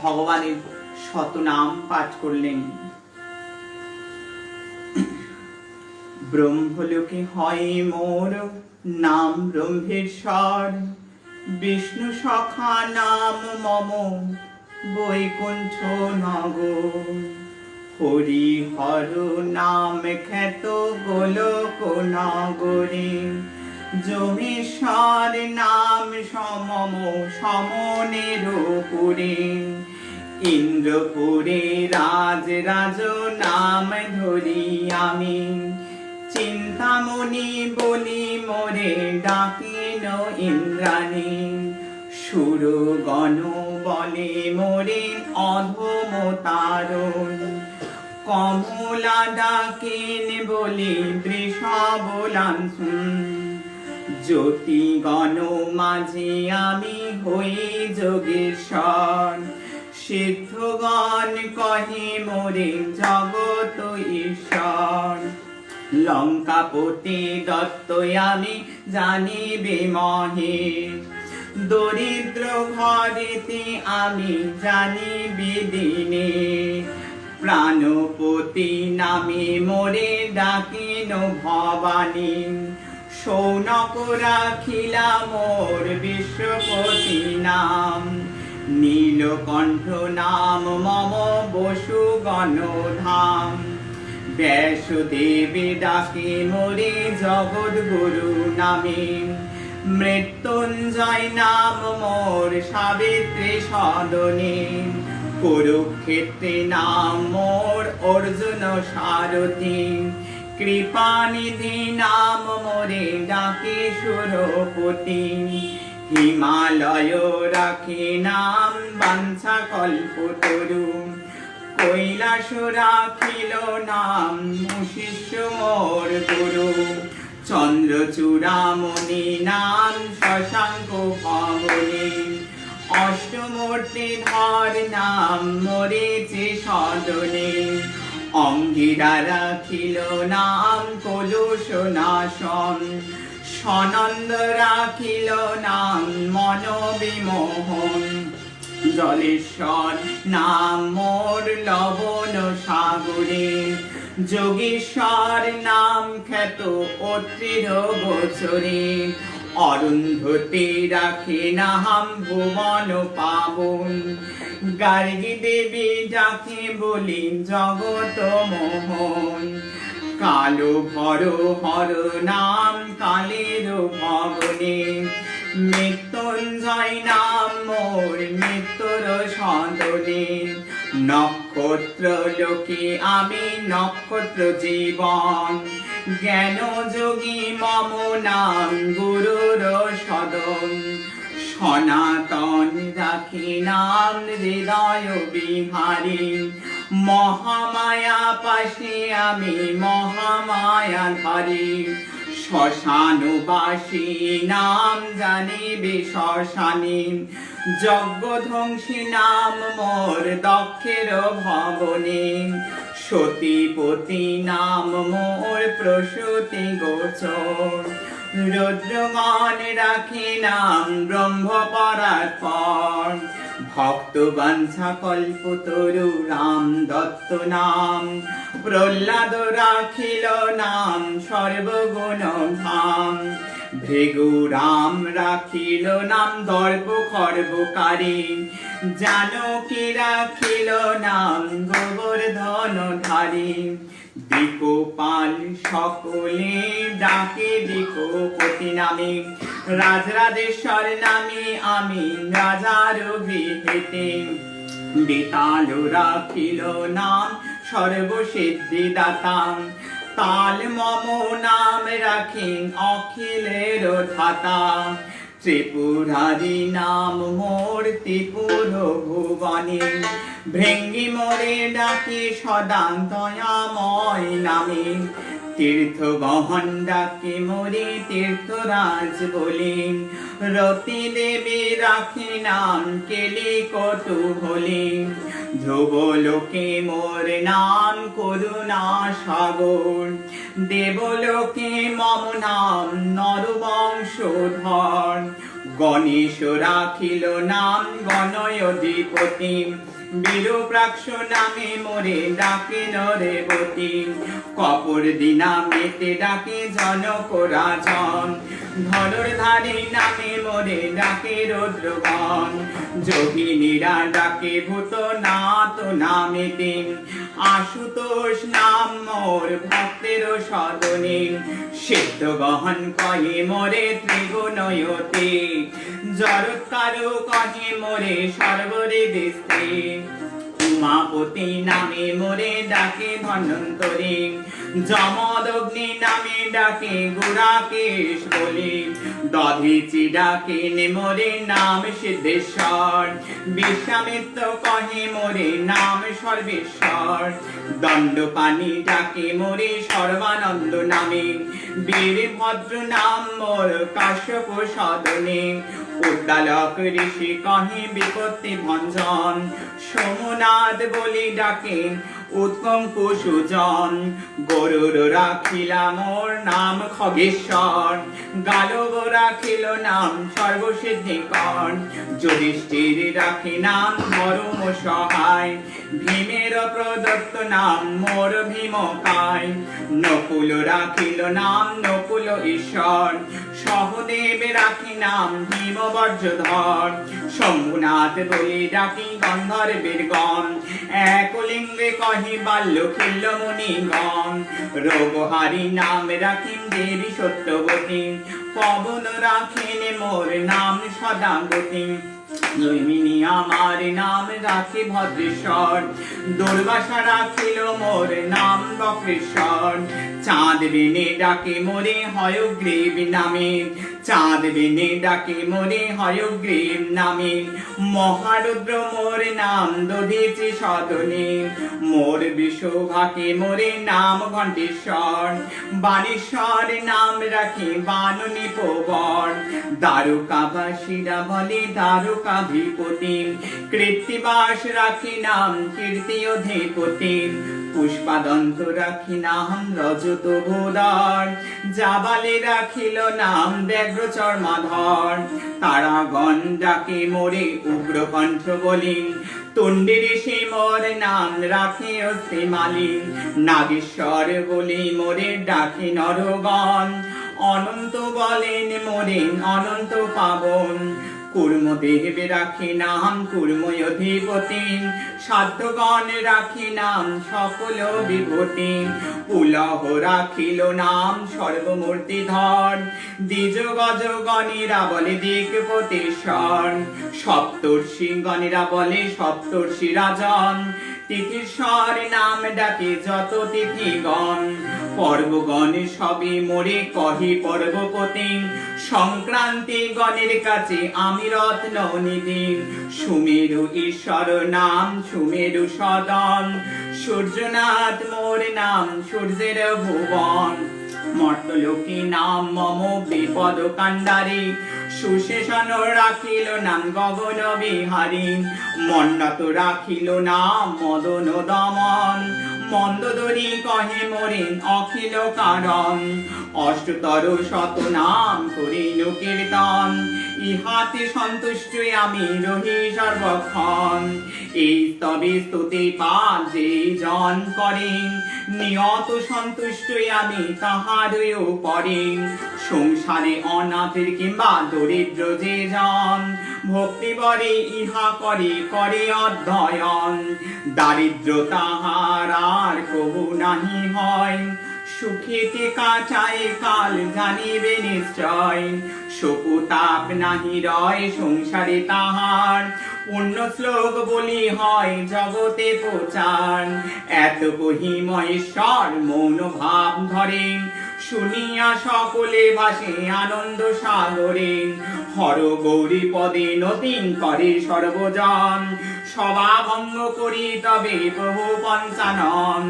ভগবানের শতনাম পাঠ করলেন। ব্রহ্মলোকে হয় মোর নাম ব্রহ্মেশ্বর, বিষ্ণু সখা নাম মম বৈকুণ্ঠ নগর। হরি হর নাম খ্যাত গোলক নগরে, যমেশ্বর নাম সমম সমনের পুরে, ইন্দ্রপুরে রাজ রাজ নাম ধরি আমি, চিন্তামণি বলি মোরে ডাকিন ইন্দ্রাণী, সুরগণ বলে মোরে অধম তারণ, কমলা ডাকেন বলি বৃষবলাংশুন, জ্যোতিগণ মাঝে আমি হই যোগেশ্বর, সিদ্ধগণ কহে মোরে জগত ঈশ্বর, লঙ্কাপতি দত্ত আমি জানিবে মহেশ, দরিদ্র ঘরেতে আমি জানিবে দিনে, প্রাণপতি নামে মোরে ডাকিন ভবানী, সৌনক রাখিলা মোর বিশ্বপতি নাম, নীলকণ্ঠ নাম মম বসুগণ ধাম, ব্যাসদেবে ডাকে মোরে জগদ্গুরু নামে, মৃত্যুঞ্জয় নাম মোর সাবিত্রী সদনে, কুরুক্ষেত্রে নাম মোর অর্জুন সারথি, কৃপানিধি নাম মোরে ডাকে সুরপতি, হিমালয় রাখে নাম বাঞ্ছা কল্পতরু, কৈলাস রাখিল নাম শিষ্য মোর গুরু, চন্দ্রচূড়ামণি নাম শশাঙ্ক ভবনে, অষ্টমূর্তি ধর নাম মরেছে সদনে, অঙ্গিরা রাখিল নাম কলুষ নাশন, সনন্দ রাখিল নাম মন বিমোহন, জলেশ্বর নাম মোর লবণ সাগরে, যোগীশ্বর নাম খ্যাত অত্রির গোচরে, অরুন্ধতি রাখে নাম ভুবন পাবন, গার্গী দেবী ডাকে বলি জগত মোহন, কালো ভর হর নাম কালের ভবনে, মৃত্যুঞ্জয় নাম মোর মৃত্যুর সদনে, নক্ষত্র লোকে আমি নক্ষত্র জীবন, জ্ঞান যোগী মম নাম গুরুর সদন, সনাতন রাখি নাম হৃদয় বিহারী, মহামায়া পাশে আমি মহামায়া ধারী, শ্মশানবাসী নাম জানিবে শ্মশানী, যজ্ঞধ্বংসী নাম মোর দক্ষের ভবনে, সতীপতি নাম মোর প্রসূতি গোচর, রুদ্রগণ রাখি নাম ব্রহ্ম পরাৎপর, ভক্ত বাঞ্ছা কল্পতরু রাম দত্ত নাম, প্রহ্লাদ রাখিল নাম সর্বগুণ ধাম, ভৃগু রাম রাখিল নাম দর্প খর্বকারী, জানকী রাখিল নাম গোবর্ধন ধারী, দিকপাল সকলে ডাকে দিকপতি নামে, রাজরাজেশ্বর নামে আমি রাজার গৃহেতে, বেতাল রাখিল নাম সর্বসিদ্ধি দাতা, তাল মম নাম রাখেন অখিলের ধাতা, ত্রিপুরারি নাম মোর ত্রিপুর ভুবনে, ভৃঙ্গি মোরে ডাকে সদা দয়াময় নামে, তীর্থ গহন ডাকে মোরে তীর্থরাজ বলে, রতি দেবী রাখে নাম কেলি কৌতূহলে, ধ্রুব লোকে মোর নাম করুণা সাগর, দেবলোকে মম নাম নরবংশধর, গণেশ রাখিল নাম গণয়ধিপতি, বীরপ্রাক্ষ নামে মোরে ডাকে নরেবতী, কপর দিনামেতে ডাকে জনক রাজন, ধনুর ধারী নামে মোরে ডাকে রুদ্রগণ, যোগিনীরা ডাকে ভূতনাথ নামেতে, আশুতোষ নাম মোর ভক্তের সদনে, সিদ্ধ গহন কহে মোরে ত্রিগুণয়তে, জরৎকারু কহে মোরে সর্বহৃদয়স্থে, উমাপতি নামে মোরে ডাকে ধন্বন্তরী, যমদগ্নি নামে ডাকে গুড়াকেশ বলে, দধিচি ডাকে নে মোরে নাম সিদ্ধেশ্বর, বিশ্বামিত্র কহে মোরে নাম সর্বেশ্বর, দণ্ডপাণি ডাকে মোরে সর্বানন্দ নামে, বীরভদ্র নাম মোর কাশ্যপ সদনে, উদ্দালক ঋষি কহে বিপত্তি ভঞ্জন, সোমনাথ বলি ডাকে উৎকঙ্ক সুজন, গরুর রাখিলা মোর নাম খগেশ্বর, গালব রাখিল নাম সর্বসিদ্ধিকর, যুধিষ্ঠির রাখি নাম ধর্ম সহায়, ভীমের প্রদত্ত নাম মোর ভীমকায়, নকুল রাখিল নাম নকুল ঈশ্বর, সহদেব রাখি নাম ভীম বর্জধর, শম্ভুনাথ বলি ডাকি গন্ধর্বের গণ, একলিঙ্গে কহি বাল্য খিল্ল মুনিগণ, রোগহারি নাম রাখিন দেবী সত্যবতী, পবন রাখেন মোর নাম সদাগতী, জৈমিনী আমার নাম রাখে ভদ্রেশ্বর, দুর্বাসা রাখিল মোর নাম বক্রেশ্বর, চাঁদ বেনে ডাকে মোরে হয়গ্রীব নামে, চাঁদ বেনে ডাকে মোরে হয়গ্রীব নামে, মহারুদ্র মোর নাম দধিচি সদনে, মোর বিশ্বভাকে মোরে নাম ঘণ্টেশ্বর, বাণেশ্বর নাম রাখে বাননী পবর, দ্বারকাবাসীরা বলে দ্বারকাধিপতি, কৃত্তিবাস রাখি নাম কীর্তি অধিপতি, পুষ্পাদন্ত রাখি নাম রজত ভোদর, জাবালে রাখিল নাম ব্যাঘ্র চর্মাধর, তারাগণ ডাকে মোরে উগ্রকণ্ঠ বলি, তুণ্ডের সে মোর নাম রাখে অস্থিমালি, নাগেশ্বর বলি মোরে ডাকে নরগণ, অনন্ত বলেন মোরে অনন্ত পাবন, কুর্মদেব রাখি নাম কুর্ময় অধিপতি, সাধ্যগণ রাখি নাম সকল বিভূতি, পুলহ রাখিল নাম সর্বমূর্তিধর, দ্বিজ গজ গণেরা বলে দিকপতেশ্বর, সপ্তর্ষি গণেরা বলে সপ্তর্ষি রাজন, তিথিশ্বর নাম ডাকে যত তিথিগণ, পর্বগণ সবে মোরে কহে পর্বপতি, সংক্রান্তি গণের কাছে আমি রত্ন নিধি, সুমেরু ঈশ্বর নাম সুমেরু সদন, সূর্যনাথ মোর নাম সূর্যের ভুবন, মর্তলোকে নাম মম বিপদ কান্ডারি, সুশেষণ রাখিল নাম গগন বিহারী, মন্নত রাখিল নাম মদন দমন, মন্দোদরী কহে মোরে অখিল কারণ, অষ্টতর শত নাম করিল কীর্তন, ইহাতে সন্তুষ্ট আমি রহি সর্বক্ষণ, এই স্তবে স্তুতি পাঠ যে জন করেন, নিয়ত সন্তুষ্ট আমি তাহারই উপরে, সংসারে অনাথের কিংবা দরিদ্র যে জন, ভক্তি বরে ইহা করে করে অধ্যয়ন, দারিদ্র তাহার আর কবু নাহি হয়, সুখেতে কাটায় কাল জানিবে নিশ্চয়, শোকতাপ নাহি রয় সংসারে তাহার, পুণ্য শ্লোক বলি হয় জগতে প্রচার, এত কহি মহেশ্বর মৌন ভাব ধরেন, শুনিয়া সকলে ভাসে আনন্দ সাগরে, হর গৌরী পদে নতিন করে সর্বজন, সভাভঙ্গ করি তবে প্রভু পঞ্চানন,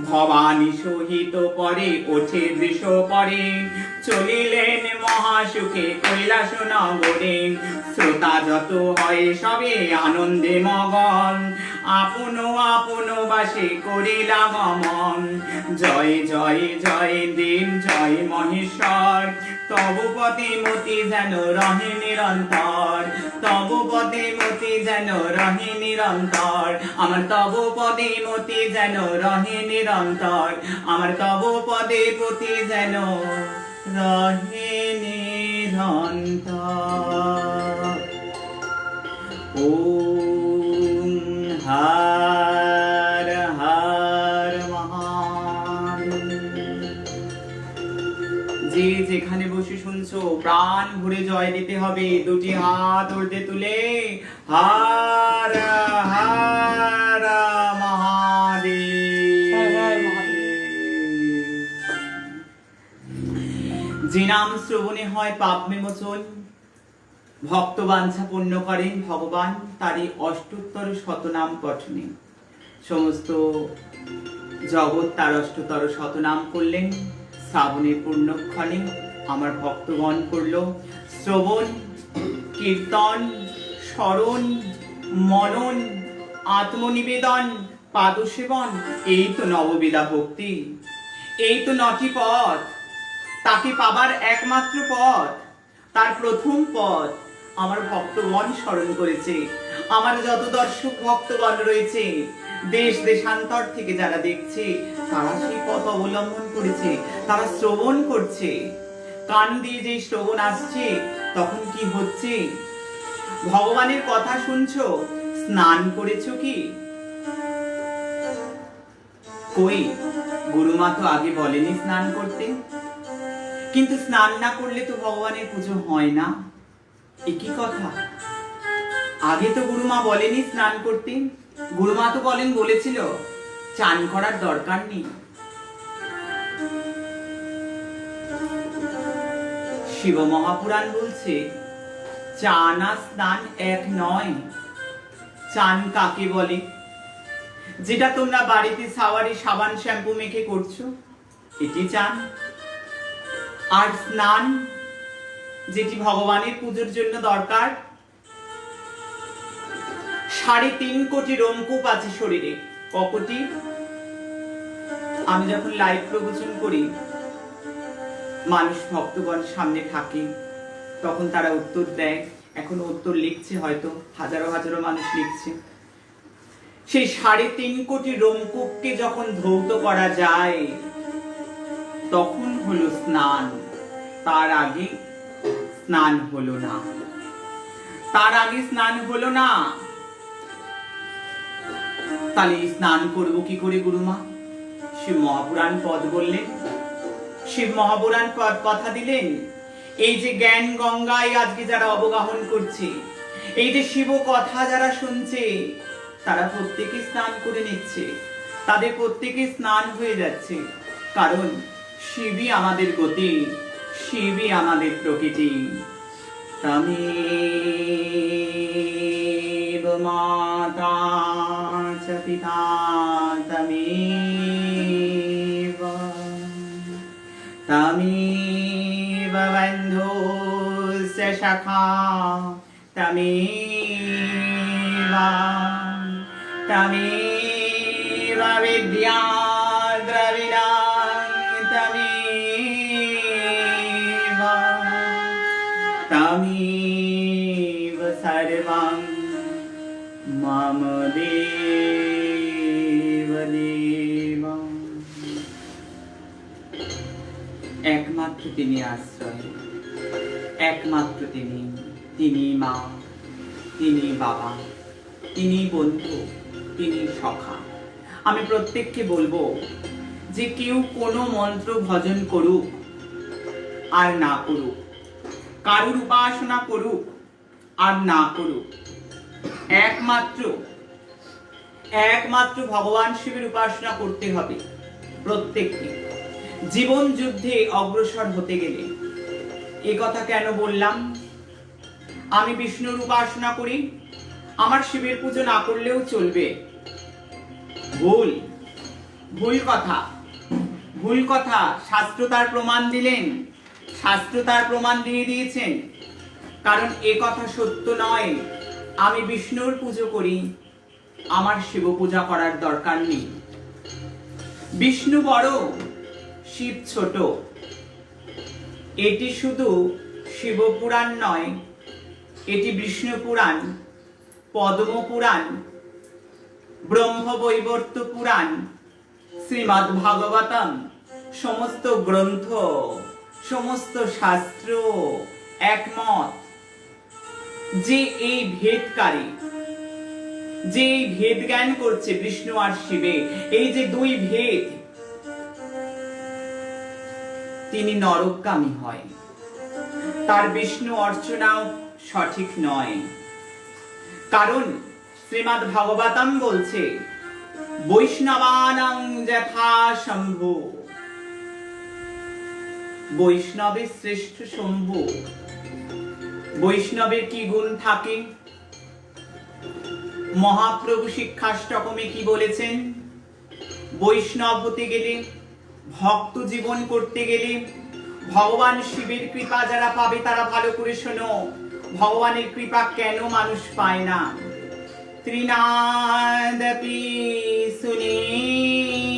ভবানী সহিত পরে ওঠে দৃশ্য পরে, চলিলেন মহাসুখে কৈলাস নগরে, শ্রোতা যত হয় সবে আনন্দে মগন, আপন আপন বাসে করিলা গমন, জয় জয় জয় দেব জয় মহেশ্বর, তব পদে মতি যেন রহে নিরন্তর, তব পদে মতি যেন রহে নিরন্তর, আমার তব পদে মতি যেন রহে নিরন্তর, আমার তব পদে মতি যেন রহে নিরন্তর। অন্তর। ওম হর হর মহাদেব। যে যেখানে বসে শুনছো প্রাণ ভরে জয় দিতে হবে, দুটি হাত ঊর্ধ্বে তুলে হর হর মহাদেব। হর হর মহাদেব। যে নাম শ্রবণে হয় পাপ বিমোচন, ভক্ত বাঞ্ছা পূর্ণ করেন ভগবান তারই অষ্টোত্তর শতনাম পঠনে। সমস্ত জগৎ তার অষ্টোত্তর শতনাম করলেন শ্রাবণের পূর্ণক্ষণে। আমার ভক্তগণ করল শ্রবণ, কীর্তন, স্মরণ, মনন, আত্মনিবেদন, পাদসেবন। এই তো নববিধা ভক্তি, এই তো নটি পথ। তাকে পাবার একমাত্র পথ, তার প্রথম পথ আমার ভক্তগণ স্মরণ করেছে। আমার যত দর্শক ভক্তগণ রয়েছে দেশ দেশান্তর থেকে যারা দেখছে, তারা সেই পথ অবলম্বন করেছে, তারা শ্রবণ করছে। কান দিয়ে যে শ্রবণ আসছে, তখন কি হচ্ছে? ভগবানের কথা শুনছো, স্নান করেছো কি? কই, গুরুমা তো আগে বলেনি স্নান করতে। কিন্তু স্নান না করলে তো ভগবানের পুজো হয় না। একই কথা, আগে তো গুরুমা বলেনি স্নান করতে। গুরুমা তো বলেছিল চান করার দরকার নেই। শিব মহাপুরাণ বলছে চান আর স্নান এক নয়। চান কাকে বলে? যেটা তোমরা বাড়িতে সাওয়ারে সাবান শ্যাম্পু মেখে করছো, এটি চান। আর স্নান যেটি ভগবানের পুজোর জন্য দরকার। 3.5 কোটি রোমকূপ আছে শরীরে। কটি? আমি যখন লাইভ প্রবচন করি, মানুষ ভক্তগণ সামনে থাকে, তখন তারা উত্তর দেয়। এখন উত্তর লিখছে, হয়তো হাজারো হাজারো মানুষ লিখছে। সেই 3.5 কোটি রোমকূপকে যখন ধৌত করা যায়, তখন হলো স্নান। তার আগে স্নান হলো না। তার আগে স্নান হলো না। তাহলে স্নান করবো কি করে গুরুমা? শিব মহাপুরাণ পদ বললেন, শিব মহাপুরাণ পদ কথা দিলেন। এই যে জ্ঞান গঙ্গায় আজকে যারা অবগাহন করছে, এই যে শিব কথা যারা শুনছে, তারা প্রত্যেকে স্নান করে নিচ্ছে। তাদের প্রত্যেকে স্নান হয়ে যাচ্ছে। কারণ শিবই আমাদের গতি, শিবই আমাদের প্রকৃতি। তমেব মাতা চ পিতা তমেব, তমেব বন্ধুশ্চ সখা তমেব, তমেব বিদ্যা দ্রবিণং তমেব, তমেব সর্বং মম দেব দেবং। একমাত্র তিনি আশ্রয়, একমাত্র তিনি। তিনি মা, তিনি বাবা, তিনি বন্ধু, তিনি সখা। আমি প্রত্যেককে বলবো যে কেউ কোনো মন্ত্র ভজন করুক আর না করুক, কারুর উপাসনা করুক আর না করুক, একমাত্র ভগবান শিবের উপাসনা করতে হবে প্রত্যেককে। জীবন যুদ্ধে অগ্রসর হতে গেলে এ কথা কেন বললাম? আমি বিষ্ণুর উপাসনা করি, আমার শিবের পুজো না করলেও চলবে। ভুল, ভুল কথা, ভুল কথা। শাস্ত্র তার প্রমাণ দিলেন, শাস্ত্র তার প্রমাণ দিয়ে দিয়েছেন। কারণ এ কথা সত্য নয়। আমি বিষ্ণুর পুজো করি, আমার শিব পূজা করার দরকার নেই। বিষ্ণু বড়, শিব ছোট। এটি শুধু শিব পুরাণ নয়, এটি বিষ্ণু পুরাণ, পদ্ম পুরাণ, ব্রহ্মবৈবর্ত পুরাণ, শ্রীমদ্ ভাগবতম, সমস্ত গ্রন্থ, সমস্ত শাস্ত্র একমত যে এই ভেদকারী, যে এই ভেদ জ্ঞান করছে বিষ্ণু আর শিবে, এই যে দুই ভেদ, তিনি নরকগামী হয়, তার বিষ্ণু অর্চনাও সঠিক নয়। কারণ শ্রীমদ্ ভাগবতম বলছে বৈষ্ণবানাং যথা শম্ভু, বৈষ্ণবের শ্রেষ্ঠ শম্ভু। বৈষ্ণবের কি গুণ থাকে? মহাপ্রভু শিক্ষাষ্টকমে কি বলেছেন? বৈষ্ণব হতে গেলে, ভক্ত জীবন করতে গেলে, ভগবান শিবের কৃপা যারা পাবে তারা ভালো করে শোনো, ভগবানের কৃপা কেন মানুষ পায় না? ত্রিনাদপি সুনিচেনা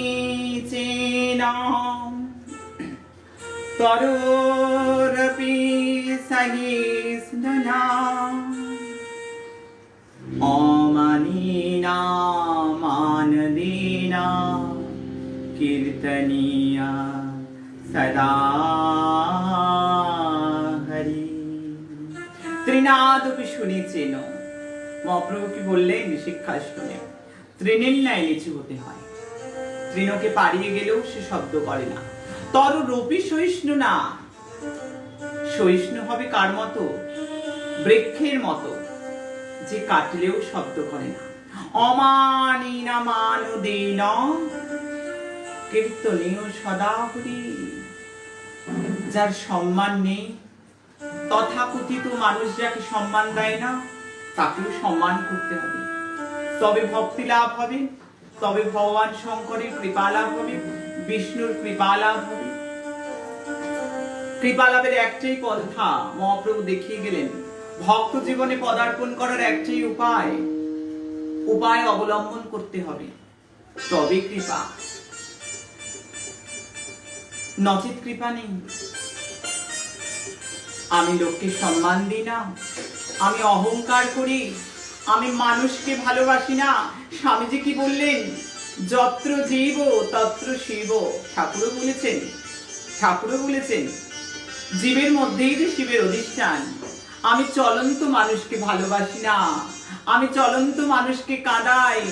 তরোরপি সহিষ্ণুনা অমানিনা মানদিনা কীর্তনীয়া সদা হরি। ত্রিনাদপি শুনেছেন, মহাপ্রভু কি বললেন শিক্ষাষ্টমে? তৃণের ন্যায় নিচু হতে হয়। তৃণকে পাড়িয়ে গেলেও সে শব্দ করে না। তর রূপী সহিষ্ণু না, সহিষ্ণু হবে কার মতো? বৃক্ষের মতো, যে কাটলেও শব্দ করে না। অমানিনা মানদেন কীর্তনীয় সদা হরি। যার সম্মান নেই, তথাকথিত মানুষ যাকে সম্মান দেয় না, তাকেও সম্মান করতে হবে, তবে ভক্তি লাভ হবে, তবে ভগবান শঙ্করের কৃপা লাভ হবে, বিষ্ণুর কৃপা লাভ হবে। কৃপা লাভের একটাই পন্থা মহাপ্রভু দেখিয়ে গেলেন। ভক্ত জীবনে পদার্পণ করার একটাই উপায় অবলম্বন করতে হবে, তবে কৃপা, নচেত কৃপা নেই। আমি লোককে সম্মান দিই না, আমি অহংকার করি, আমি মানুষকে ভালোবাসি না। স্বামীজি কি বললেন? যত্র জীব তত্র শিব। ঠাকুরও বলেছেন জীবের মধ্যেই যে শিবের অধিষ্ঠান। আমি চলন্ত মানুষকে ভালোবাসি না, আমি চলন্ত মানুষকে কাঁদাই।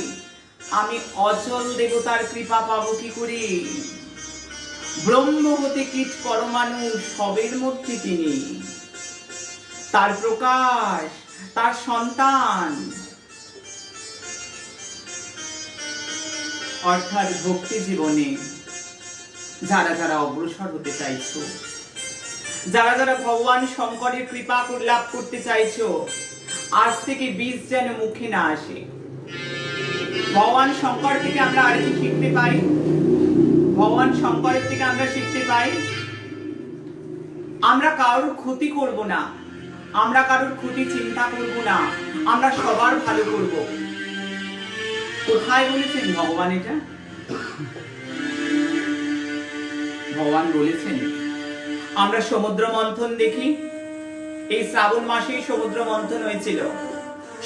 আমি অচল দেবতার কৃপা পাবো কি করে? ব্রহ্ম হতে কীট পরমাণু সবের মধ্যে তিনি, তার প্রকাশ, তার সন্তান। অর্থাৎ ভক্তি জীবনে যারা যারা অগ্রসর হতে চাইছো, যারা যারা ভগবান শঙ্করের কৃপা লাভ করতে চাইছো, আজ থেকে বীজ যেন মুখে না আসে। ভগবান শঙ্কর থেকে আমরা আর কি শিখতে পাই? ভগবান শঙ্করের থেকে আমরা শিখতে পাই আমরা কারোর ক্ষতি করব না, আমরা কারোর ক্ষতি চিন্তা করব না, আমরা সবার ভালো করব। কোথায় বলেছেন ভগবান এটা? ভগবান বলেছেন, আমরা সমুদ্র মন্থন দেখি, এই শ্রাবণ মাসেই সমুদ্র মন্থন হয়েছিল।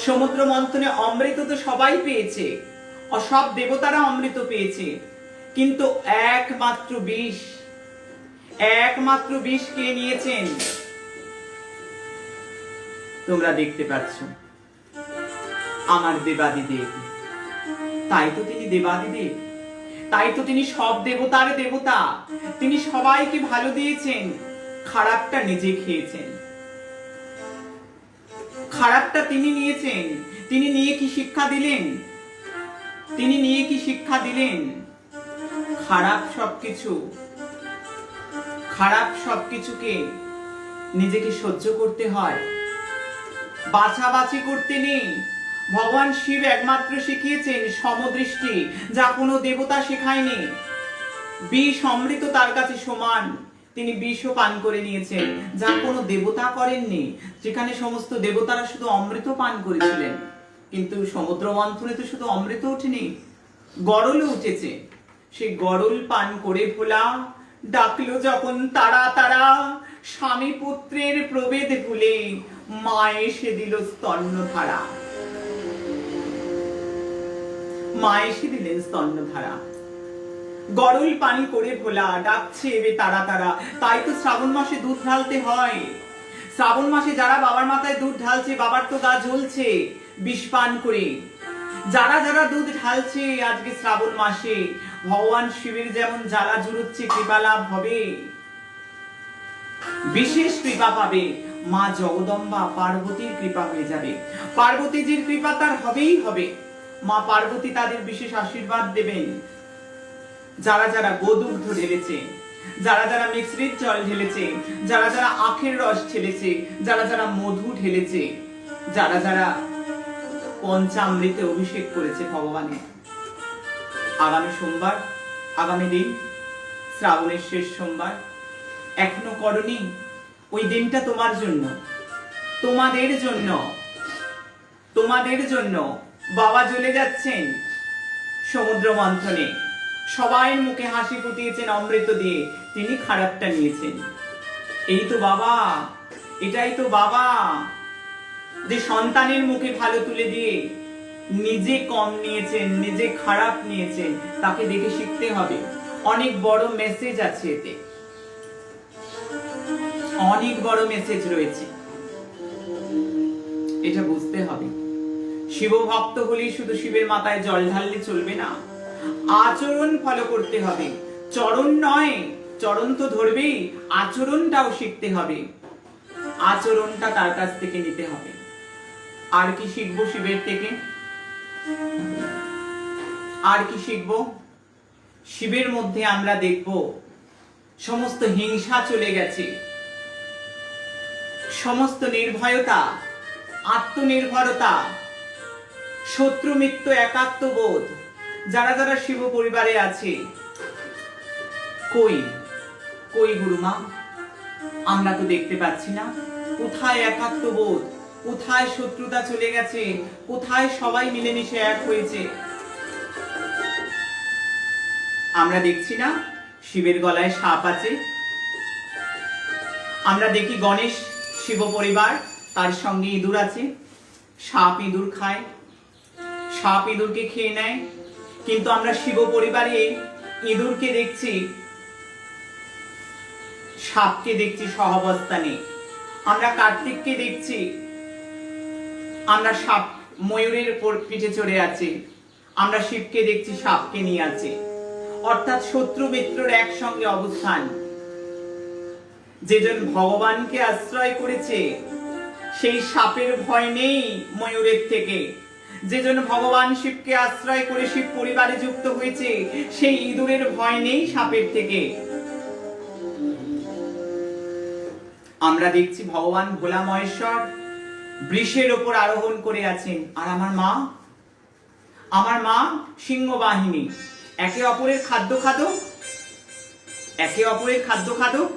সমুদ্র মন্থনে অমৃত তো সবাই পেয়েছে, সব দেবতারা অমৃত পেয়েছে, কিন্তু একমাত্র বিষ কে নিয়েছেন? তোমরা দেখতে পাচ্ছ, আমার দেবাদিদেব। তাই তো তিনি দেবাদিদেব, তাই তো তিনি সব দেবতার দেবতা। তিনি সবাইকে ভালো দিয়েছেন, খারাপটা নিজে খেয়েছেন। খারাপটা তিনি নিয়েছেন। তিনি নিয়ে কি শিক্ষা দিলেন? খারাপ সবকিছুকে নিজেকে সহ্য করতে হয়, বাছাবাছি করতে নেই। ভগবান শিব একমাত্র শিখিয়েছেন সমদৃষ্টি, যা কোনো দেবতা শেখায়নি। বিষ অমৃত তার কাছে সমান, তিনি বিষও পান করে নিয়েছেন, যা কোনো দেবতা করেননি। যেখানে সমস্ত দেবতারা শুধু অমৃত পান করেছিলেন, কিন্তু সমুদ্র মন্থনে তো শুধু অমৃত ওঠেনি, গরলও উঠেছে। সেই গরল পান করে ভোলা ডাকলো যখন তারা তারা, স্বামী পুত্রের প্রভেদ ভুলে মা এসে দিল স্তন্যধারা। গরল পানি করে ভোলা ডাকছে এবে তারা তারা। তাই তো শ্রাবণ মাসে দুধ ঢালতে হয়, শ্রাবণ মাসে যারা বাবার মাথায় দুধ ঢালছে, বাবার তো গা জ্বলছে বিষ পান করে। যারা যারা দুধ ঢালছে আজকে শ্রাবণ মাসে, ভগবান শিবের যেমন জ্বালা জুড়ছে, কৃপা লাভ হবে, বিশেষ কৃপা পাবে। মা জগদম্বা পার্বতীর কৃপা হয়ে যাবে, পার্বতীজির কৃপা তার হবেই হবে। মা পার্বতী তাদের বিশেষ আশীর্বাদ দেবেন। যারা যারা গোদুগ্ধ ঢেলেছে, যারা যারা মিশ্রিত জল ঢেলেছে, যারা যারা আখের রস ঢেলেছে, যারা যারা মধু ঢেলেছে, যারা যারা পঞ্চামৃতে অভিষেক করেছে ভগবানের, আগামী সোমবার, আগামী দিন শ্রাবণের শেষ সোমবার, এখনো করনি, ওই দিনটা তোমার জন্য, তোমাদের জন্য, তোমাদের জন্য। বাবা জ্বলে যাচ্ছেন সমুদ্র মন্থনে, সবাই মুখে হাসি ফুটিয়েছেন অমৃত দিয়ে, তিনি খারাপটা নিয়েছেন। এই তো বাবা, এটাই তো বাবা, যে সন্তানের মুখে ভালো তুলে দিয়ে নিজে কম নিয়েছেন, নিজে খারাপ নিয়েছেন। তাকে দেখে শিখতে হবে। অনেক বড় মেসেজ আছে এতে, অনেক বড় মেসেজ রয়েছে, এটা বুঝতে হবে। শিব ভক্ত হলেই শুধু শিবের মাথায় জল ঢাললে চলবে না, আচরণ ফলো করতে হবে। চরণ নয়, চরণ তো ধরবেই, আচরণটাও শিখতে হবে, আচরণটা তার কাছ থেকে নিতে হবে। আর কি শিখবো শিবের থেকে? আর কি শিখবো? শিবের মধ্যে আমরা দেখব সমস্ত হিংসা চলে গেছে, সমস্ত নির্ভয়তা, আত্মনির্ভরতা, শত্রু মিত্র একাত্মবোধ। যারা যারা শিব পরিবারে আছে, কই কই গুরুমা? আমরা তো দেখতে পাচ্ছি না। কোথায় একাত্মবোধ? কোথায় শত্রুতা চলে গেছে? কোথায় সবাই মিলেমিশে এক হয়েছে? আমরা দেখছি না শিবের গলায় সাপ আছে। আমরা দেখি গণেশ শিব পরিবার, তার সঙ্গে ইঁদুর আছে। সাপ ইঁদুর খায়, সাপ ইঁদুরকে খেয়ে নেয়। কিন্তু আমরা শিব পরিবারে ইঁদুরকে দেখছি, সাপকে দেখছি সহাবস্থানে। আমরা কার্তিককে দেখছি, আমরা সাপ ময়ূরের উপর পিঠে চড়ে আছে। আমরা শিবকে দেখছি সাপকে নিয়ে আছে। অর্থাৎ শত্রু মিত্রর একসঙ্গে অবস্থান। যেজন ভগবানকে আশ্রয় করেছে, সেই সাপের ভয় নেই ময়ূরের থেকে। যেজন ভগবান শিবকে আশ্রয় করে শিব পরিবারে যুক্ত হয়েছে, সেই ইঁদুরের ভয় নেই সাপের থেকে। আমরা দেখছি ভগবান ভোলা মহেশ্বর বৃষের ওপর আরোহণ করে আছেন। আর আমার মা সিংহ বাহিনী, একে অপরের খাদ্য খাদক, একে অপরের খাদ্য খাদক।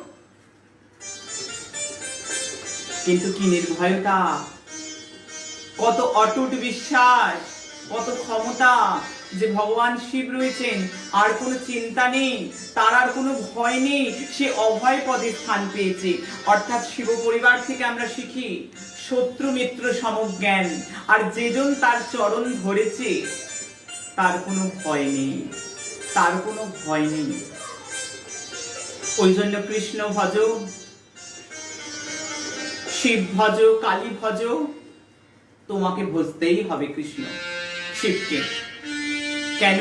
কিন্তু কি নির্ভয়তা, কত অটুট বিশ্বাস, কত ক্ষমতা, যে ভগবান শিব রয়েছেন, আর কোনো চিন্তা নেই, তার আর কোনো ভয় নেই, সে অভয় পদে স্থান পেয়েছে। অর্থাৎ শিব পরিবার থেকে আমরা শিখি শত্রু মিত্র সমজ্ঞান। আর যেজন তার চরণ ধরেছে, তার কোনো ভয় নেই, তার কোনো ভয় নেই। ওই জন্য কৃষ্ণ ভজ, শিব ভজ, কালী ভজ, তোমাকে ভজতেই হবে কৃষ্ণ শিবকে। কেন?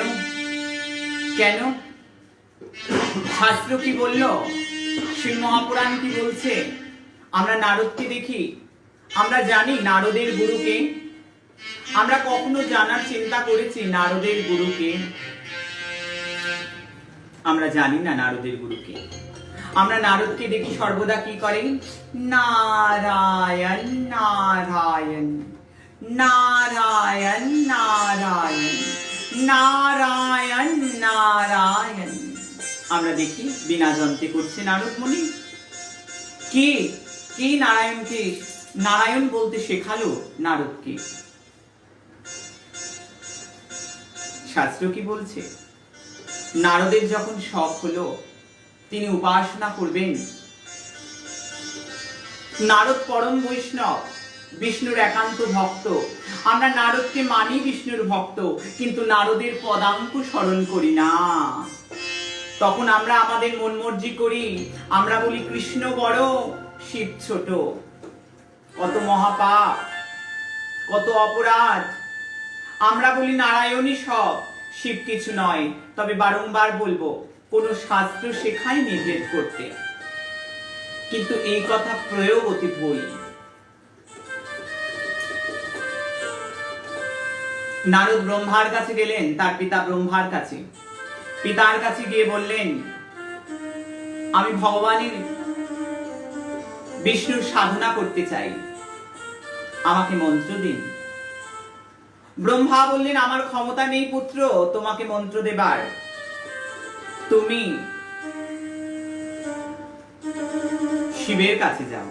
কেন? শাস্ত্র কি বলল? শিব মহাপুরাণ কি বলছে? আমরা নারদকে দেখি, আমরা জানি নারদের গুরুকে। আমরা কখনো জানার চিন্তা করেছি নারদের গুরুকে? আমরা জানি না নারদের গুরুকে। আমরা নারদকে দেখি সর্বদা কি করেন? নারায়ণ নারায়ণ নারায়ণ নারায়ণ নারায়ণ নারায়ণ। আমরা দেখি বিনা যন্ত্রে করছে নারদ মুনি। কে কে নারায়ণকে নারায়ণ বলতে শেখালো নারদকে? শাস্ত্র কি বলছে? নারদের যখন শখ হলো তিনি উপাসনা করবেন, নারদ পরম বৈষ্ণব, বিষ্ণুর একান্ত ভক্ত। আমরা নারদকে মানি বিষ্ণুর ভক্ত, কিন্তু নারদের পদাঙ্ক স্মরণ করি না। তখন আমরা আমাদের মন মর্জি করি। আমরা বলি কৃষ্ণ বড়, শিব ছোট। কত মহাপাপ, কত অপরাধ। আমরা বলি নারায়ণই সব, শিব কিছু নয়। তবে বারংবার বলবো, কোনো শাস্ত্র শেখায় নির্ভেদ করতে, কিন্তু এই কথা প্রয়োগ অতি ভুল। নারদ ব্রহ্মার কাছে গেলেন, তার পিতা ব্রহ্মার কাছে। পিতার কাছে গিয়ে বললেন, আমি ভগবানের বিষ্ণুর সাধনা করতে চাই, আমাকে মন্ত্র দিন। ব্রহ্মা বললেন, আমার ক্ষমতা নেই পুত্র তোমাকে মন্ত্র দেবার, তুমি শিবের কাছে যাও।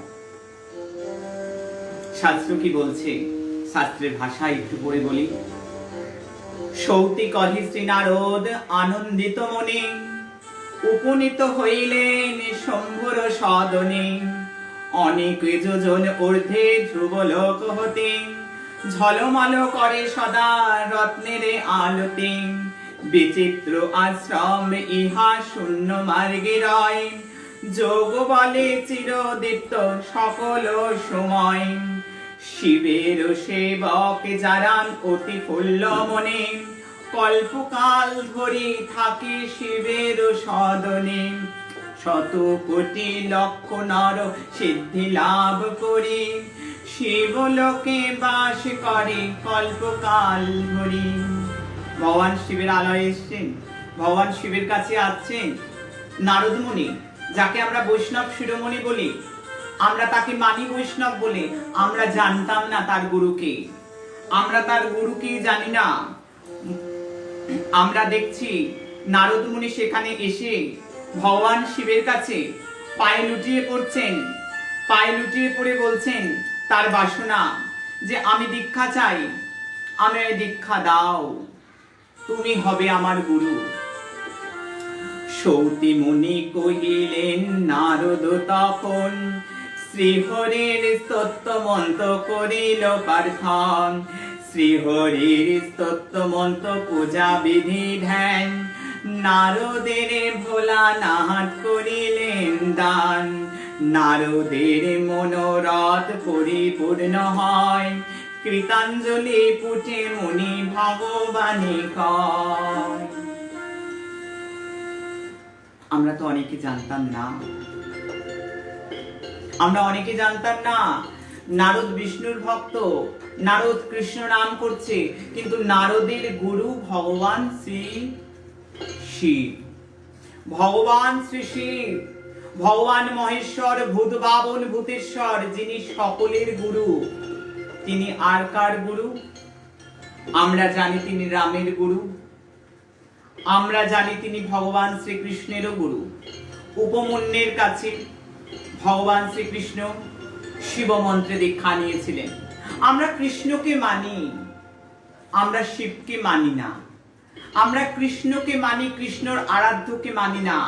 শাস্ত্র কি বলছে, শাস্ত্রের ভাষা একটু পড়ে বলি। সৌতি কহি শ্রী নারদ আনন্দিত মনে, উপনীত হইলেন শম্ভুর সদনে। অনেক যোজন ঊর্ধ্বে ধ্রুবলোক হতে, ঝলমল করে সদা রত্নের আলোতে। বিচিত্র আশ্রম ইহা শূন্য মার্গে রয়, যোগ বলে চিরদীপ্ত সকল সময়। শিবের সেবক যারা অতি ফুল্ল মনে, কল্পকাল ধরে থাকে শিবের সদনে। শত কোটি লক্ষ নর সিদ্ধি লাভ করে, শিবলোকে বাস করে কল্পকাল ধরে। ভগবান শিবের আলয়ে এসছেন, ভগবান শিবের কাছে আসছেন নারদ মুনি, যাকে আমরা বৈষ্ণব শিরোমণি বলি। আমরা তাকে মানি বৈষ্ণব বলে, আমরা জানতাম না তার গুরুকে, আমরা তার গুরুকে জানি না। আমরা দেখছি নারদ মুনি সেখানে এসে ভগবান শিবের কাছে পায়ে লুটিয়ে পড়ছেন, পায়ে লুটিয়ে পড়ে বলছেন তার বাসনা, যে আমি দীক্ষা চাই, আমায় দীক্ষা দাও, তুমি হবে আমার গুরু। সৌতি মুনি কহিলেন নারদ তখন, শ্রীহরির স্তোত্র মন্ত্র করিল প্রার্থন। শ্রীহরির স্তোত্র মন্ত্র পূজা বিধি ধ্যান, নারদের ভোলা নাহাত করিলেন দান। নারদের মনোরথ পরিপূর্ণ হয়, কৃতাঞ্জলি পুটে মুনি ভগবানী কয়। আমরা তো অনেকে জানতাম না, আমরা অনেকে জানতাম না নারদ বিষ্ণুর ভক্ত, নারদ কৃষ্ণ নাম করছে, কিন্তু নারদের গুরু ভগবান শ্রী শিব। ভগবান শ্রী শিব, ভগবান মহেশ্বর, ভূত বাবন ভূতেশ্বর, যিনি সকলের গুরু, তিনি আর কার গুরু? আমরা জানি তিনি রামের গুরু, আমরা জানি তিনি ভগবান শ্রীকৃষ্ণেরও গুরু। উপমন্যের কাছে ভগবান শ্রীকৃষ্ণ শিব মন্ত্রে দীক্ষা নিয়েছিলেন। আমরা কৃষ্ণকে মানি, আমরা শিবকে মানি না। আমরা কৃষ্ণকে মানি, কৃষ্ণর আরাধ্যকে মানি না।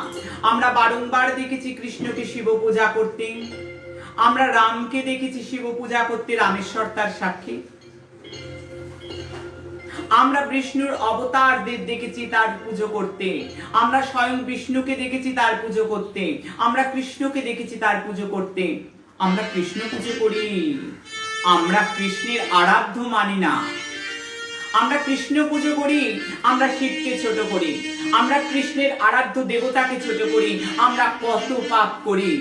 আমরা বারংবার দেখেছি কৃষ্ণকে শিব পূজা করতে, আমরা রামকে দেখেছি শিব পূজা করতে, রামেশ্বর তার সাক্ষী। আমরা বিষ্ণুর অবতারদের দেখেছি তার পুজো করতে, আমরা স্বয়ং বিষ্ণুকে দেখেছি তার পুজো করতে, আমরা কৃষ্ণকে দেখেছি তার পুজো করতে। আমরা কৃষ্ণ পুজো করি, আমরা কৃষ্ণের আরাধ্য মানি না। আমরা কৃষ্ণ পুজো করি, আমরা শিবকে ছোট করি, আমরা কৃষ্ণের আরাধ্য দেবতাকে ছোট করি। আমরা কত পাপ করি,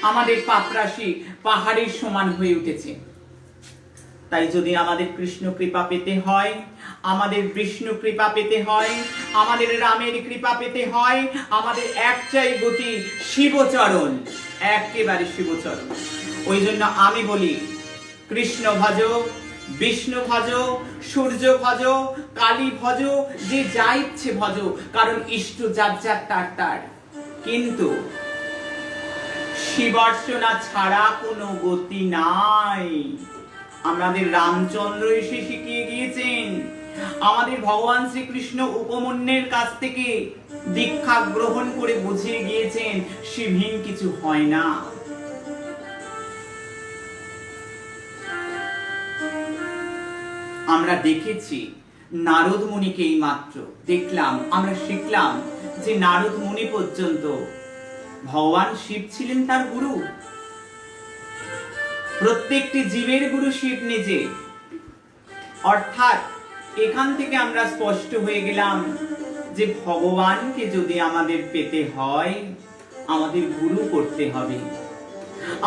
আমাদের পাপ রাশি পাহাড়ের সমান হয়ে উঠেছে। তাই যদি আমাদের কৃষ্ণ কৃপা পেতে হয়, আমাদের বিষ্ণু কৃপা পেতে হয়, আমাদের রামের কৃপা পেতে হয়, আমাদের একটাই গতি, শিবচরণ, একেবারে শিবচরণ। ওই জন্য আমি বলি, কৃষ্ণ ভজ, বিষ্ণু ভজ, সূর্য ভজ, কালী ভজ, যে যা ইচ্ছে ভজ, কারণ ইষ্ট যার যার তার তার। কিন্তু শিবার্চনা ছাড়া কোনো গতি নাই। আমাদের রামচন্দ্র এসে শিখিয়ে গিয়েছেন, আমাদের ভগবান শ্রীকৃষ্ণ উপমন্যের কাছ থেকে দীক্ষা গ্রহণ করে বুঝিয়ে গিয়েছেন, শিবহীন কিছু হয় না। আমরা দেখেছি নারদ মুনিকে এই মাত্র দেখলাম, আমরা শিখলাম যে নারদ মুনি পর্যন্ত ভগবান শিব ছিলেন তার গুরু। প্রত্যেকটি জীবের গুরু শিব নিজে। অর্থাৎ এখান থেকে আমরা স্পষ্ট হয়ে গেলাম যে ভগবানকে যদি আমাদের পেতে হয়, আমাদের গুরু করতে হবে।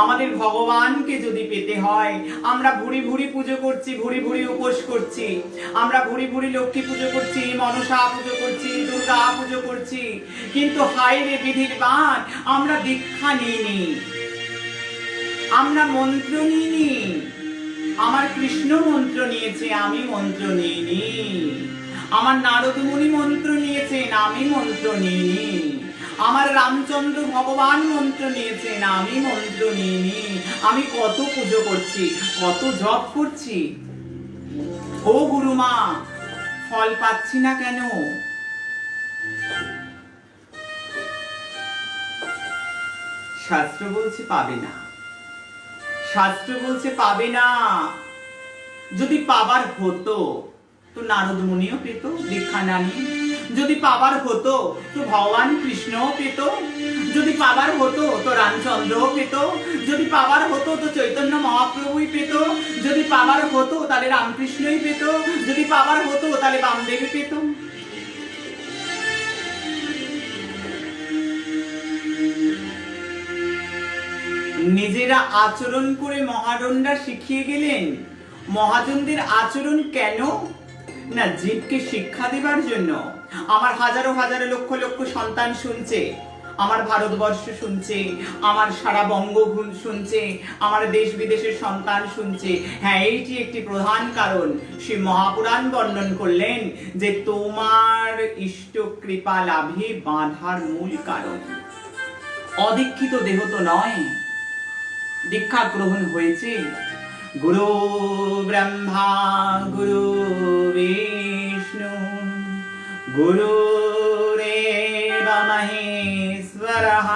আমাদের ভগবানকে যদি পেতে হয়, আমরা ভুরি ভুরি পুজো করছি, ভুরি ভুরি উপোস করছি, আমরা ভুরি ভুরি লক্ষ্মী পুজো করছি, মনসা পুজো করছি, দুর্গা পুজো করছি, কিন্তু হায় রে বিধির বান, আমরা দীক্ষা নিইনি, আমরা মন্ত্র নিইনি। আমার কৃষ্ণ মন্ত্র নিয়েছে, আমি মন্ত্র নিইনি। আমার নারদ মুনি মন্ত্র নিয়েছেন, আমি মন্ত্র নিইনি। আমার রামচন্দ্র ভগবান মন্ত্র নিয়েছেন, আমি মন্ত্র নিইনি। আমি কত পুজো করছি, কত জপ করছি, ও গুরুমা, ফল পাচ্ছি না কেন? শাস্ত্র বলছে পাবে না, শাস্ত্র বলছে পাবে না। যদি পাবার হতো তো নারদ মুনিও পেত দীক্ষা না নিয়ে, যদি পাবার হতো তো ভগবান কৃষ্ণও পেত, যদি পাবার হতো তো রামচন্দ্রও পেত, যদি পাবার হতো তো চৈতন্য মহাপ্রভুই পেত, যদি পাবার হতো তাহলে রামকৃষ্ণই পেত, যদি পাবার হতো তাহলে বামদেবী পেত। নিজেরা আচরণ করে মহাজনরা শিখিয়ে গেলেন। মহাজনদের আচরণ কেন? না, জীবকে শিক্ষা দেবার জন্য। আমার হাজারো হাজারো লক্ষ লক্ষ সন্তান শুনছে, আমার ভারতবর্ষ শুনছে, আমার সারা বঙ্গভূম শুনছে, আমার দেশ বিদেশের সন্তান শুনছে। হ্যাঁ, এইটি একটি প্রধান কারণ। শ্রী মহাপুরাণ বর্ণন করলেন যে তোমার ইষ্ট কৃপা লাভে বাঁধার মূল কারণ অদীক্ষিত দেহ তো নয়, দীক্ষা গ্রহণ হয়েছে। গুরু ব্রহ্মা গুরু বিষ্ণু গুরুরেব মহেশ্বরঃ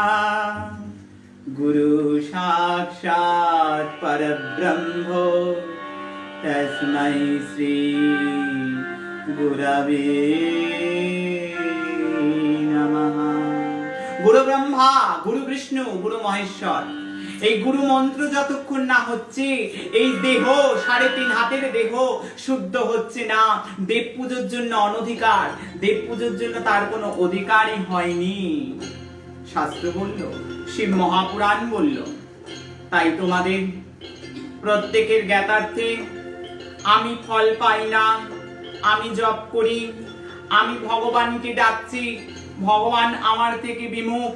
গুরু সাক্ষাৎ পরব্রহ্ম তস্मै শ্রী গুরবে নমঃ। গুরু ব্রহ্মা, গুরু বিষ্ণু, গুরু মহেশ্বর। এই গুরু মন্ত্র যতক্ষণ না হচ্ছে, এই দেহ ৩.৫ হাতের দেহ শুদ্ধ হচ্ছে না। দেব পুজোর জন্য অনধিকার, দেব পুজোর জন্য তার কোনো অধিকারই হয়নি। শাস্ত্র বলল, শিব মহাপুরাণ বলল। তাই তোমাদের প্রত্যেকের জ্ঞাতার্থে আমি ফল পাই না, আমি জপ করি, আমি ভগবানকে ডাকছি, ভগবান আমার থেকে বিমুখ,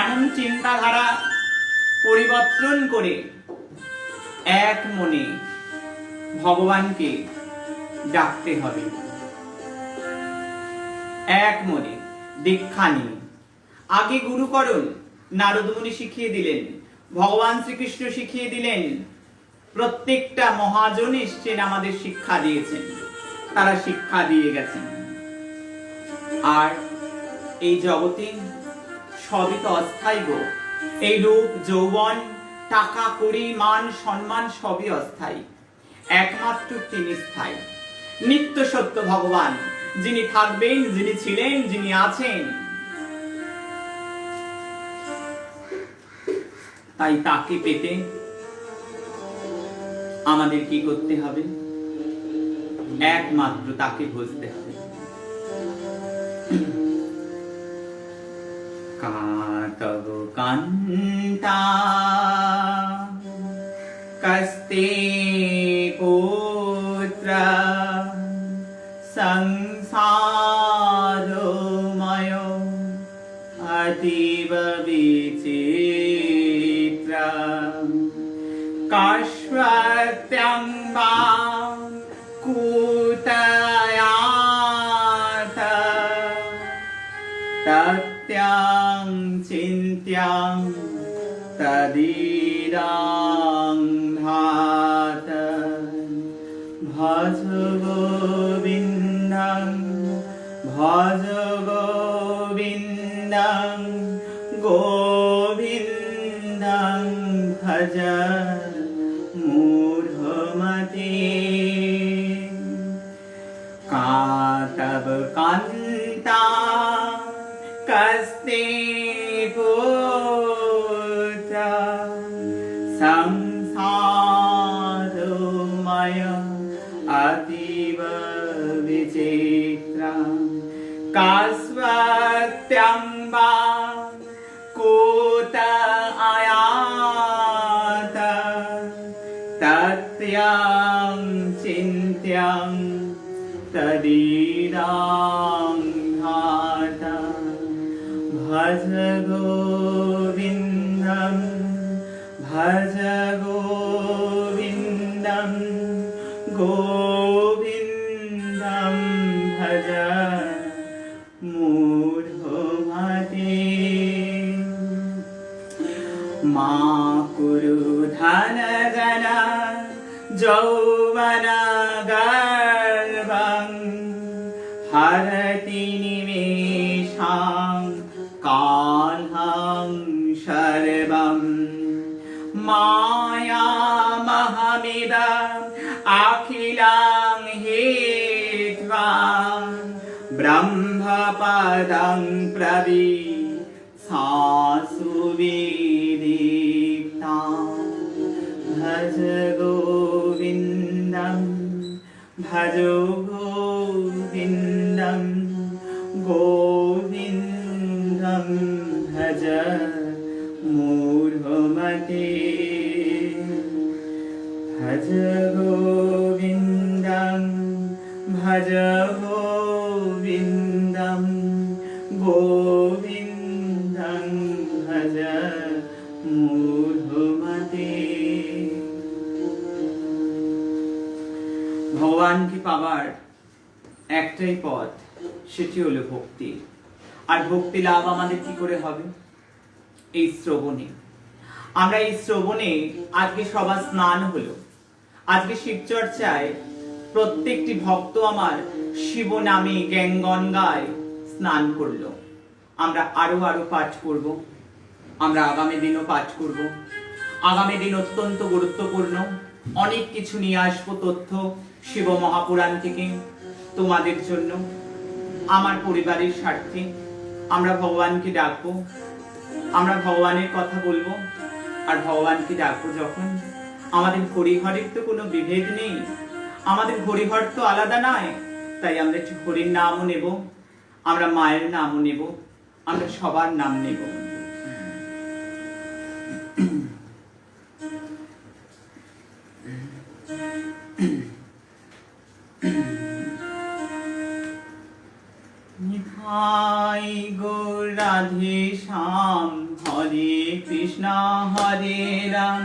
এমন চিন্তাধারা পরিবর্তন করে এক মনে ভগবানকে ডাকতে হবে। এক মনে দীক্ষা নিয়ে। আগে গুরুকরণ নারদ মুনি শিখিয়ে দিলেন, ভগবান শ্রীকৃষ্ণ শিখিয়ে দিলেন, প্রত্যেকটা মহাজন এসছেন আমাদের শিক্ষা দিয়েছেন, তারা শিক্ষা দিয়ে গেছেন। আর এই জগতে সবই তো অস্থায়ী গো। এই রূপ যৌবন, টাকা কড়ি, মান সম্মান সবই অস্থায়ী, একমাত্র তিনি স্থায়ী, নিত্য সত্য ভগবান, যিনি থাকবেন, যিনি ছিলেন, যিনি আছেন। তাই তাকে পেতে আমাদের কি করতে হবে? একমাত্র তাকে বুঝতে হবে। কাতব কান্তা কস্তে পুত্র সংসারময় অতীব বিচিত্র কাশ্বত্যং বা কুতয়াথ তত্যাং চিন্ত্যাং তদীরাং ধাত ভজ গোবিন্দং ভজ গোবিন্দং গোবিন্দং ভজ মূঢ়মতে কাতব কান্তা কস্তে পুত্র সংসারময় পবিত্রা কাস্বত্যং বা কোত আয়াত তত্যং চিন্ত্যং তদিদং ঘাত ভজ গোবিন্দম ভজ গোবিন্দম গোবিন্দম ভজ মূঢ়মতে মা কুরু ধন গণ যৌবন গর্ভং হরতি নিমেষাং কালহং সর্বম মায়ামহমিদং অখিলাং হেত্বা ব্রহ্মপদং প্রবিশাসুবিদিতা ভজ গোবিন্দম ভজ গোবিন্দম গোবিন্দম ভজ মূঢ়মতে ভজ গোবিন্দম ভজ গোবিন্দম গোবিন্দম ভজ মূঢ়মতে। ভগবানকে পাবার একটাই পথ, সেটি হলো ভক্তি। আর ভক্তি লাভ আমাদের কি করে হবে? এই শ্রবণে। আমরা এই শ্রবণে আজকে সবার স্নান হলো, আজকে শিবচর্চায় প্রত্যেকটি ভক্ত আমার শিব নামে জ্ঞান গঙ্গায় স্নান করলো। আমরা আরো আরো পাঠ করব, আমরা আগামী দিনও পাঠ করব। আগামী দিন অত্যন্ত গুরুত্বপূর্ণ, অনেক কিছু নিয়ে আসবো তথ্য শিব মহাপুরাণ থেকে তোমাদের জন্য। আমার পরিবারের স্বার্থে আমরা ভগবানকে ডাকবো, আমরা ভগবানের কথা বলবো। আর ভগবানকে ডাকবো যখন, আমাদের হরিহরের তো কোনো বিভেদ নেই, আমাদের হরিহর তো আলাদা নয়। তাই আমরা একটু হরির নামও নেব, আমরা মায়ের নামও নেব, আমরা সবার নাম নেব। নিতাই গৌর রাধে শ্যাম, হরে কৃষ্ণ হরে রাম।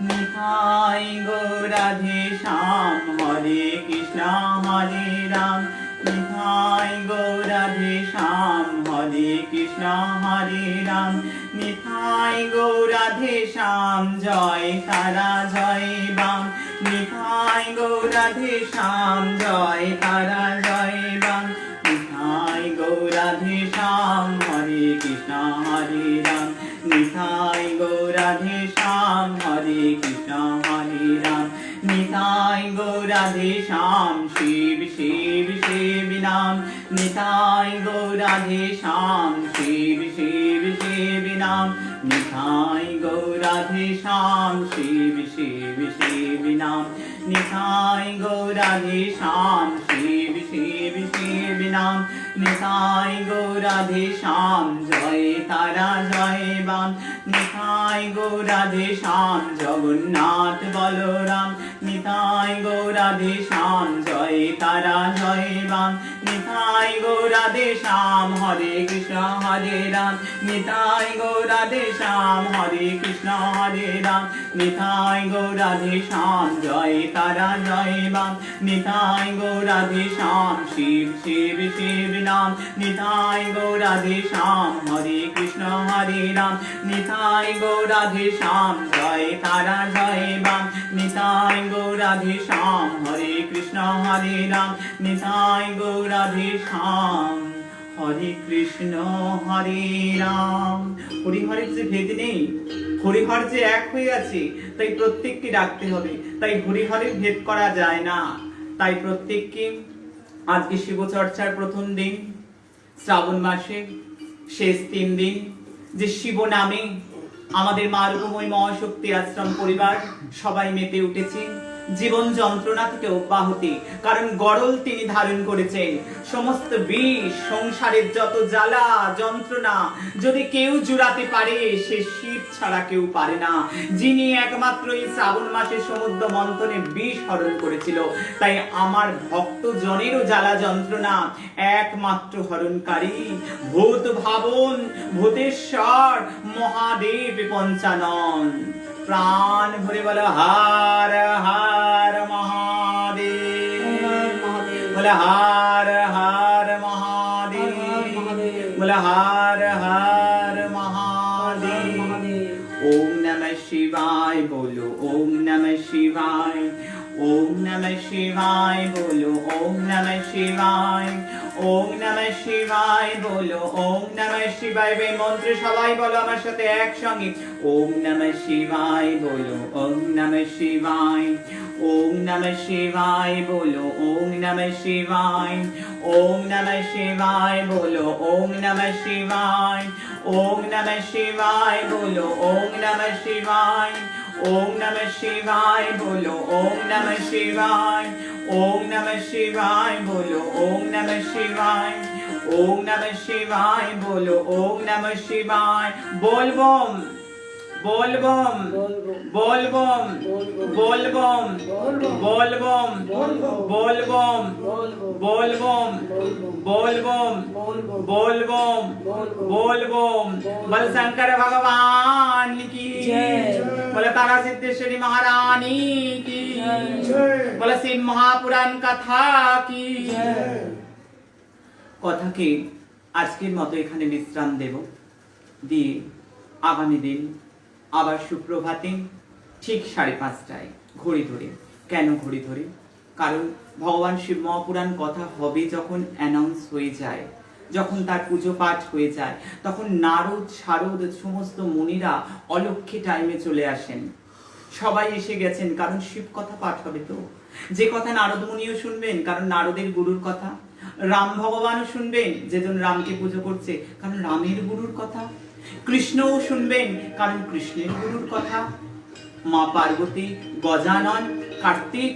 নিতাই গৌর রাধে শ্যাম, হরে কৃষ্ণ হরে রাম। নিতাই গৌর রাধে শ্যাম, হরে কৃষ্ণ হরে রাম। নিতাই গৌর রাধে শ্যাম, জয় তারা জয় বাম। নিতাই গৌর রাধে শ্যাম, জয় তারা জয় বাম। নিতাই গৌর রাধে শ্যাম, হরে কৃষ্ণ হরে রাম। নিতাই গৌর রাধে শ্যাম, হরে কৃষ্ণ হরে রাম। নিতাই গৌর রাধে শ্যাম, শিব শিব শিব নাম। নিতাই গৌর রাধে শ্যাম, শিব শিব শিব নাম। নিতাই গৌর রাধে শ্যাম, শিব শিব শিব নাম। নিতাই গৌর রাধে শ্যাম, শিব শিব শিব নাম। নিতাই গৌর রাধে শ্যাম, জয় তারা জয় বাম। নিতাই গৌর রাধে শ্যাম, জগন্নাথ বলরাম। নিতাই গৌর রাধে শ্যাম, জয় তারা জয় বাম। নিতাই গৌর রাধে শ্যাম, হরে কৃষ্ণ হরে রাম। নিতাই গৌর রাধে শ্যাম, হরে কৃষ্ণ হরে রাম। নিতাই গৌর রাধে শ্যাম, জয় তারা জয় বাম। নিতাই গৌর রাধে শ্যাম, শিব শিব শিব নাম। নিতাই গৌর রাধে শ্যাম, হরে কৃষ্ণ হরে রাম। নিতাই গৌর রাধে শ্যাম, জয় তারা জয় বাম। নিতাই গৌর রাধে শ্যাম, হরে কৃষ্ণ হরে রাম। নিতাই গৌর রাধে শ্যাম, হরে কৃষ্ণ হরে রাম। হরিহরের যে ভেদ নেই, হরিহর যে এক হয়ে আছে, তাই প্রত্যেককে ডাকতে হবে। তাই হরিহরের ভেদ করা যায় না। তাই প্রত্যেককে আজকে শিবচর্চার প্রথম দিন, শ্রাবণ মাসের শেষ 3 দিন, যে শিব নামে আমাদের মার্গময় মহাশক্তি আশ্রম পরিবার সবাই মেতে উঠেছে। জীবন যন্ত্রণা থেকে অব্যাহতি, কারণ গরল তিনি ধারণ করেছেন। সমস্ত বিষ, সংসারের যত জ্বালা যন্ত্রণা যদি কেউ জুড়াতে পারে, সে শিব ছাড়া কেউ পারে না, যিনি একমাত্র এই শ্রাবণ মাসে সমুদ্র মন্থনে বিষ হরণ করেছিল। তাই আমার ভক্ত জনেরও জ্বালা যন্ত্রণা একমাত্র হরণকারী ভূত ভাবন ভূতেশ্বর মহাদেব পঞ্চানন। প্রাণ ভরে বলো হর হর মহাদেব, বলে হর হর মহাদেব, বলে হর হর মহাদেব। ওম নমঃ শিবায় बोलो ओम नमः शिवाय, ओम नमः शिवाय बोलो ओम नमः शिवाय, ओम नमः शिवाय बोलो ओम नमः शिवाय। वे मंत्र सबाई बोलो আমার সাথে একসঙ্গে ओम नमः शिवाय बोलो ओम नमः शिवाय, ओम नमः शिवाय बोलो ओम नमः शिवाय, ओम नमः शिवाय बोलो ओम नमः शिवाय, ओम नमः शिवाय बोलो ओम नमः शिवाय, ओम नमः शिवाय बोलो ओम नमः शिवाय, ओम नमः शिवाय बोलो ओम नमः शिवाय, ओम नमः शिवाय बोलो ओम नमः शिवाय। बोल बम बोल बम बोल बम बोल बम बोल बम बोल बम बोल बम बोल बम बोल बम बोल बम। बोल शंकर भगवान की जय, बोले तारा सिद्धेश्वरी महारानी की जय, बोले शिव महापुराण कथा की जय। কথাকে আজকের মতো এখানে বিশ্রাম দেব, দিয়ে আগামী দিন আবার সুপ্রভাতে ঠিক 5:30টায় ঘড়ি ধরে। কেন ঘড়ি ধরে? কারণ ভগবান শিব মহাপুরাণ কথা হবে যখন অ্যানাউন্স হয়ে যায়, যখন তার পুজো পাঠ হয়ে যায়, তখন নারদ শারদ সমস্ত মুনিরা অলক্ষ্যে টাইমে চলে আসেন। সবাই এসে গেছেন, কারণ শিব কথা পাঠ হবে। তো যে কথা নারদ মুনিও শুনবেন, কারণ নারদের গুরুর কথা। রাম ভগবানও শুনবেন, যেজন রামকে পুজো করছে, কারণ রামের গুরুর কথা। কৃষ্ণও শুনবেন, কারণ কৃষ্ণের গুরুর কথা। মা পার্বতী, গজানন, কার্তিক,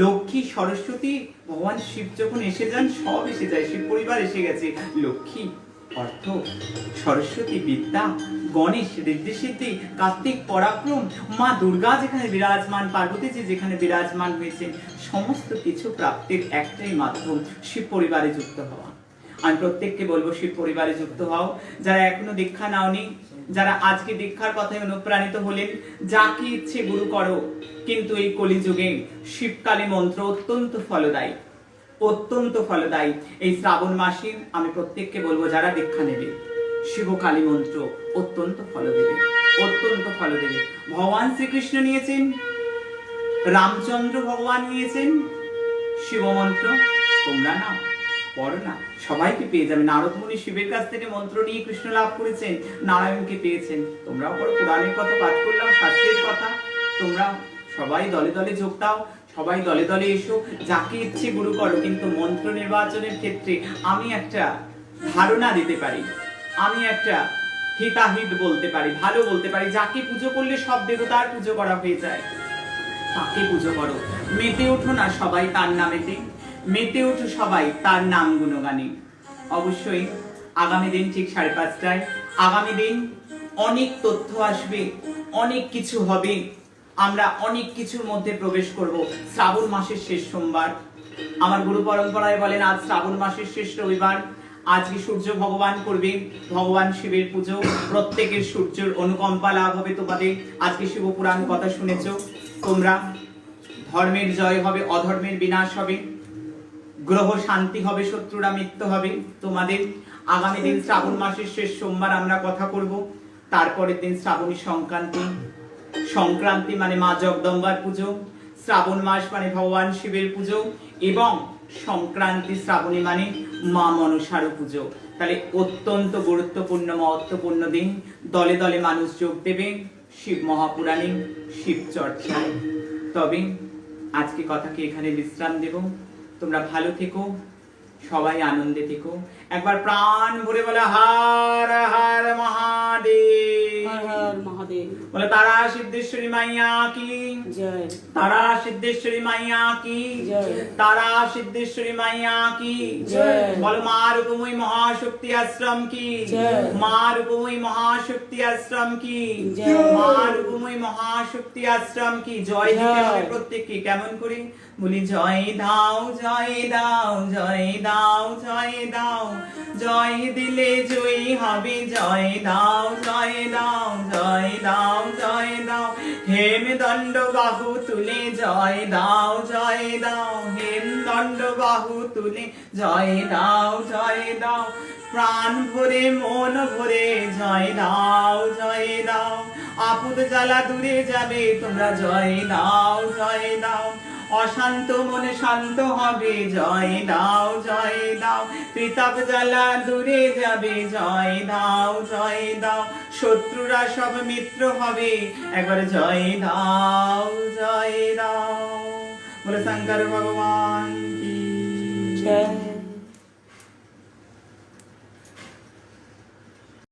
লক্ষ্মী, সরস্বতী, ভগবান শিব যখন এসে যান, সব এসে যায়। শিব পরিবার এসে গেছে। লক্ষ্মী অর্থ, সরস্বতী বিদ্যা, গণেশ ঋদ্ধি সিদ্ধি, কার্তিক পরাক্রম, মা দুর্গা যেখানে বিরাজমান, পার্বতীজি যেখানে বিরাজমান হয়েছেন, সমস্ত কিছু প্রাপ্তির একটাই মাধ্যম শিব পরিবারে যুক্ত হওয়া। আমি প্রত্যেককে বলবো শিব পরিবারে যুক্ত হও। যারা এখনো দীক্ষা নাওনি, যারা আজকে দীক্ষার কথায় অনুপ্রাণিত হলেন, যাকে ইচ্ছে গুরু করো। কিন্তু এই কলিযুগে শিবকালী মন্ত্র অত্যন্ত ফলদায়ী, অত্যন্ত ফলদায়ী। এই শ্রাবণ মাসে আমি প্রত্যেককে বলবো যারা দীক্ষা নেবে, শিবকালী মন্ত্র অত্যন্ত ফল দেবে, অত্যন্ত ফল দেবে। ভগবান শ্রীকৃষ্ণ নিয়েছেন, রামচন্দ্র ভগবান নিয়েছেন শিব মন্ত্র। তোমরা নাও, পড়ো না, সবাইকে পেয়ে যাবে। নারদ মুনি শিবের কাছ থেকে মন্ত্র নিয়ে কৃষ্ণ লাভ করেছেন, নারায়ণকে পেয়েছেন। তোমরাও পড়ো, পুরাণের কথা পাঠ করলাম, শাস্ত্রের কথা। তোমরা সবাই দলে দলে যোগ দাও, সবাই দলে দলে এসো, যাকে ইচ্ছে গুরু করো। কিন্তু মন্ত্র নির্বাচনের ক্ষেত্রে আমি একটা ধারণা দিতে পারি, আমি একটা হিতাহিত বলতে পারি, ভালো বলতে পারি। যাকে পুজো করলে সব দেবতার পুজো করা হয়ে যায়, তাকে পুজো করো। মেতে ওঠো না সবাই তার নামেতে, মেতে ওঠো সবাই তার নাম গুণগানে। অবশ্যই আগামী দিন ঠিক 5:30টায়, আগামী দিন অনেক তথ্য আসবে, অনেক কিছু হবে। আমরা অনেক কিছুর মধ্যে প্রবেশ করব। শ্রাবণ মাসের শেষ সোমবার, আমার গুরু পরম্পরায় বলেন আজ শ্রাবণ মাসের শেষ রবিবার। আজকে সূর্য ভগবান করবে ভগবান শিবের পুজো। প্রত্যেকের সূর্যের অনুকম্পা লাভ হবে তোমাদের। আজকে শিব পুরাণ কথা শুনেছ তোমরা। ধর্মের জয় হবে, অধর্মের বিনাশ হবে, গ্রহ শান্তি হবে, শত্রুরা মৃত্যু হবে তোমাদের। আগামী দিন শ্রাবণ মাসের শেষ সোমবার আমরা কথা করব। তারপরের দিন শ্রাবণী সংক্রান্তি। সংক্রান্তি মানে মা জগদম্বার পুজো, শ্রাবণ মাস মানে ভগবান শিবের পুজো, এবং সংক্রান্তি শ্রাবণী মানে মা মনসার পুজো। তাহলে অত্যন্ত গুরুত্বপূর্ণ মহত্বপূর্ণ দিন। দলে দলে মানুষ যোগ দেবে শিব মহাপুরাণে, শিব চর্চায়। তবে আজকে কথাকে এখানে বিশ্রাম দেব। তোমরা ভালো থেকো, সবাই আনন্দে থেকো। একবার প্রাণ ভরে বলে হর হর মহাদেব। মহাদেব বলে তারা সিদ্ধেশ্বরী মাইয়া কি, জয় তারা সিদ্ধেশ্বরী মাইয়া কি, জয় তারা সিদ্ধেশ্বরী মাইয়া কি, জয়। বলো মা রূপময়ী মহাশক্তি আশ্রম কি, জয়। মা রূপময়ী মহাশক্তি আশ্রম কি, জয়। মা রূপময়ী মহাশক্তি আশ্রম কি। জয় দিতে জয়। হবে প্রত্যেককে। কেমন করে বলি? জয় দাও জয় দাও জয় দাও জয় দাও, জয় দিলে জয়ী হবে, জয় দাও জয় দাও জয় দাও জয় দাও, হেম দণ্ড বাহু তুলে জয় দাও জয় দাও, হেম দণ্ড বাহু তুলে জয় দাও জয় দাও, প্রাণ ভরে মন ভরে জয় দাও জয় দাও, আপদ জ্বালা দূরে যাবে তোমরা জয় দাও জয় দাও, অশান্ত মনে শান্ত হবে জয় দাও জয় দাও, প্রতাপ জ্বালা দূরে যাবে জয় দাও জয় দাও, শত্রুরা সব মিত্র হবে একবার জয় দাও জয় দাও। বলে শঙ্কর ভগবান কি জয়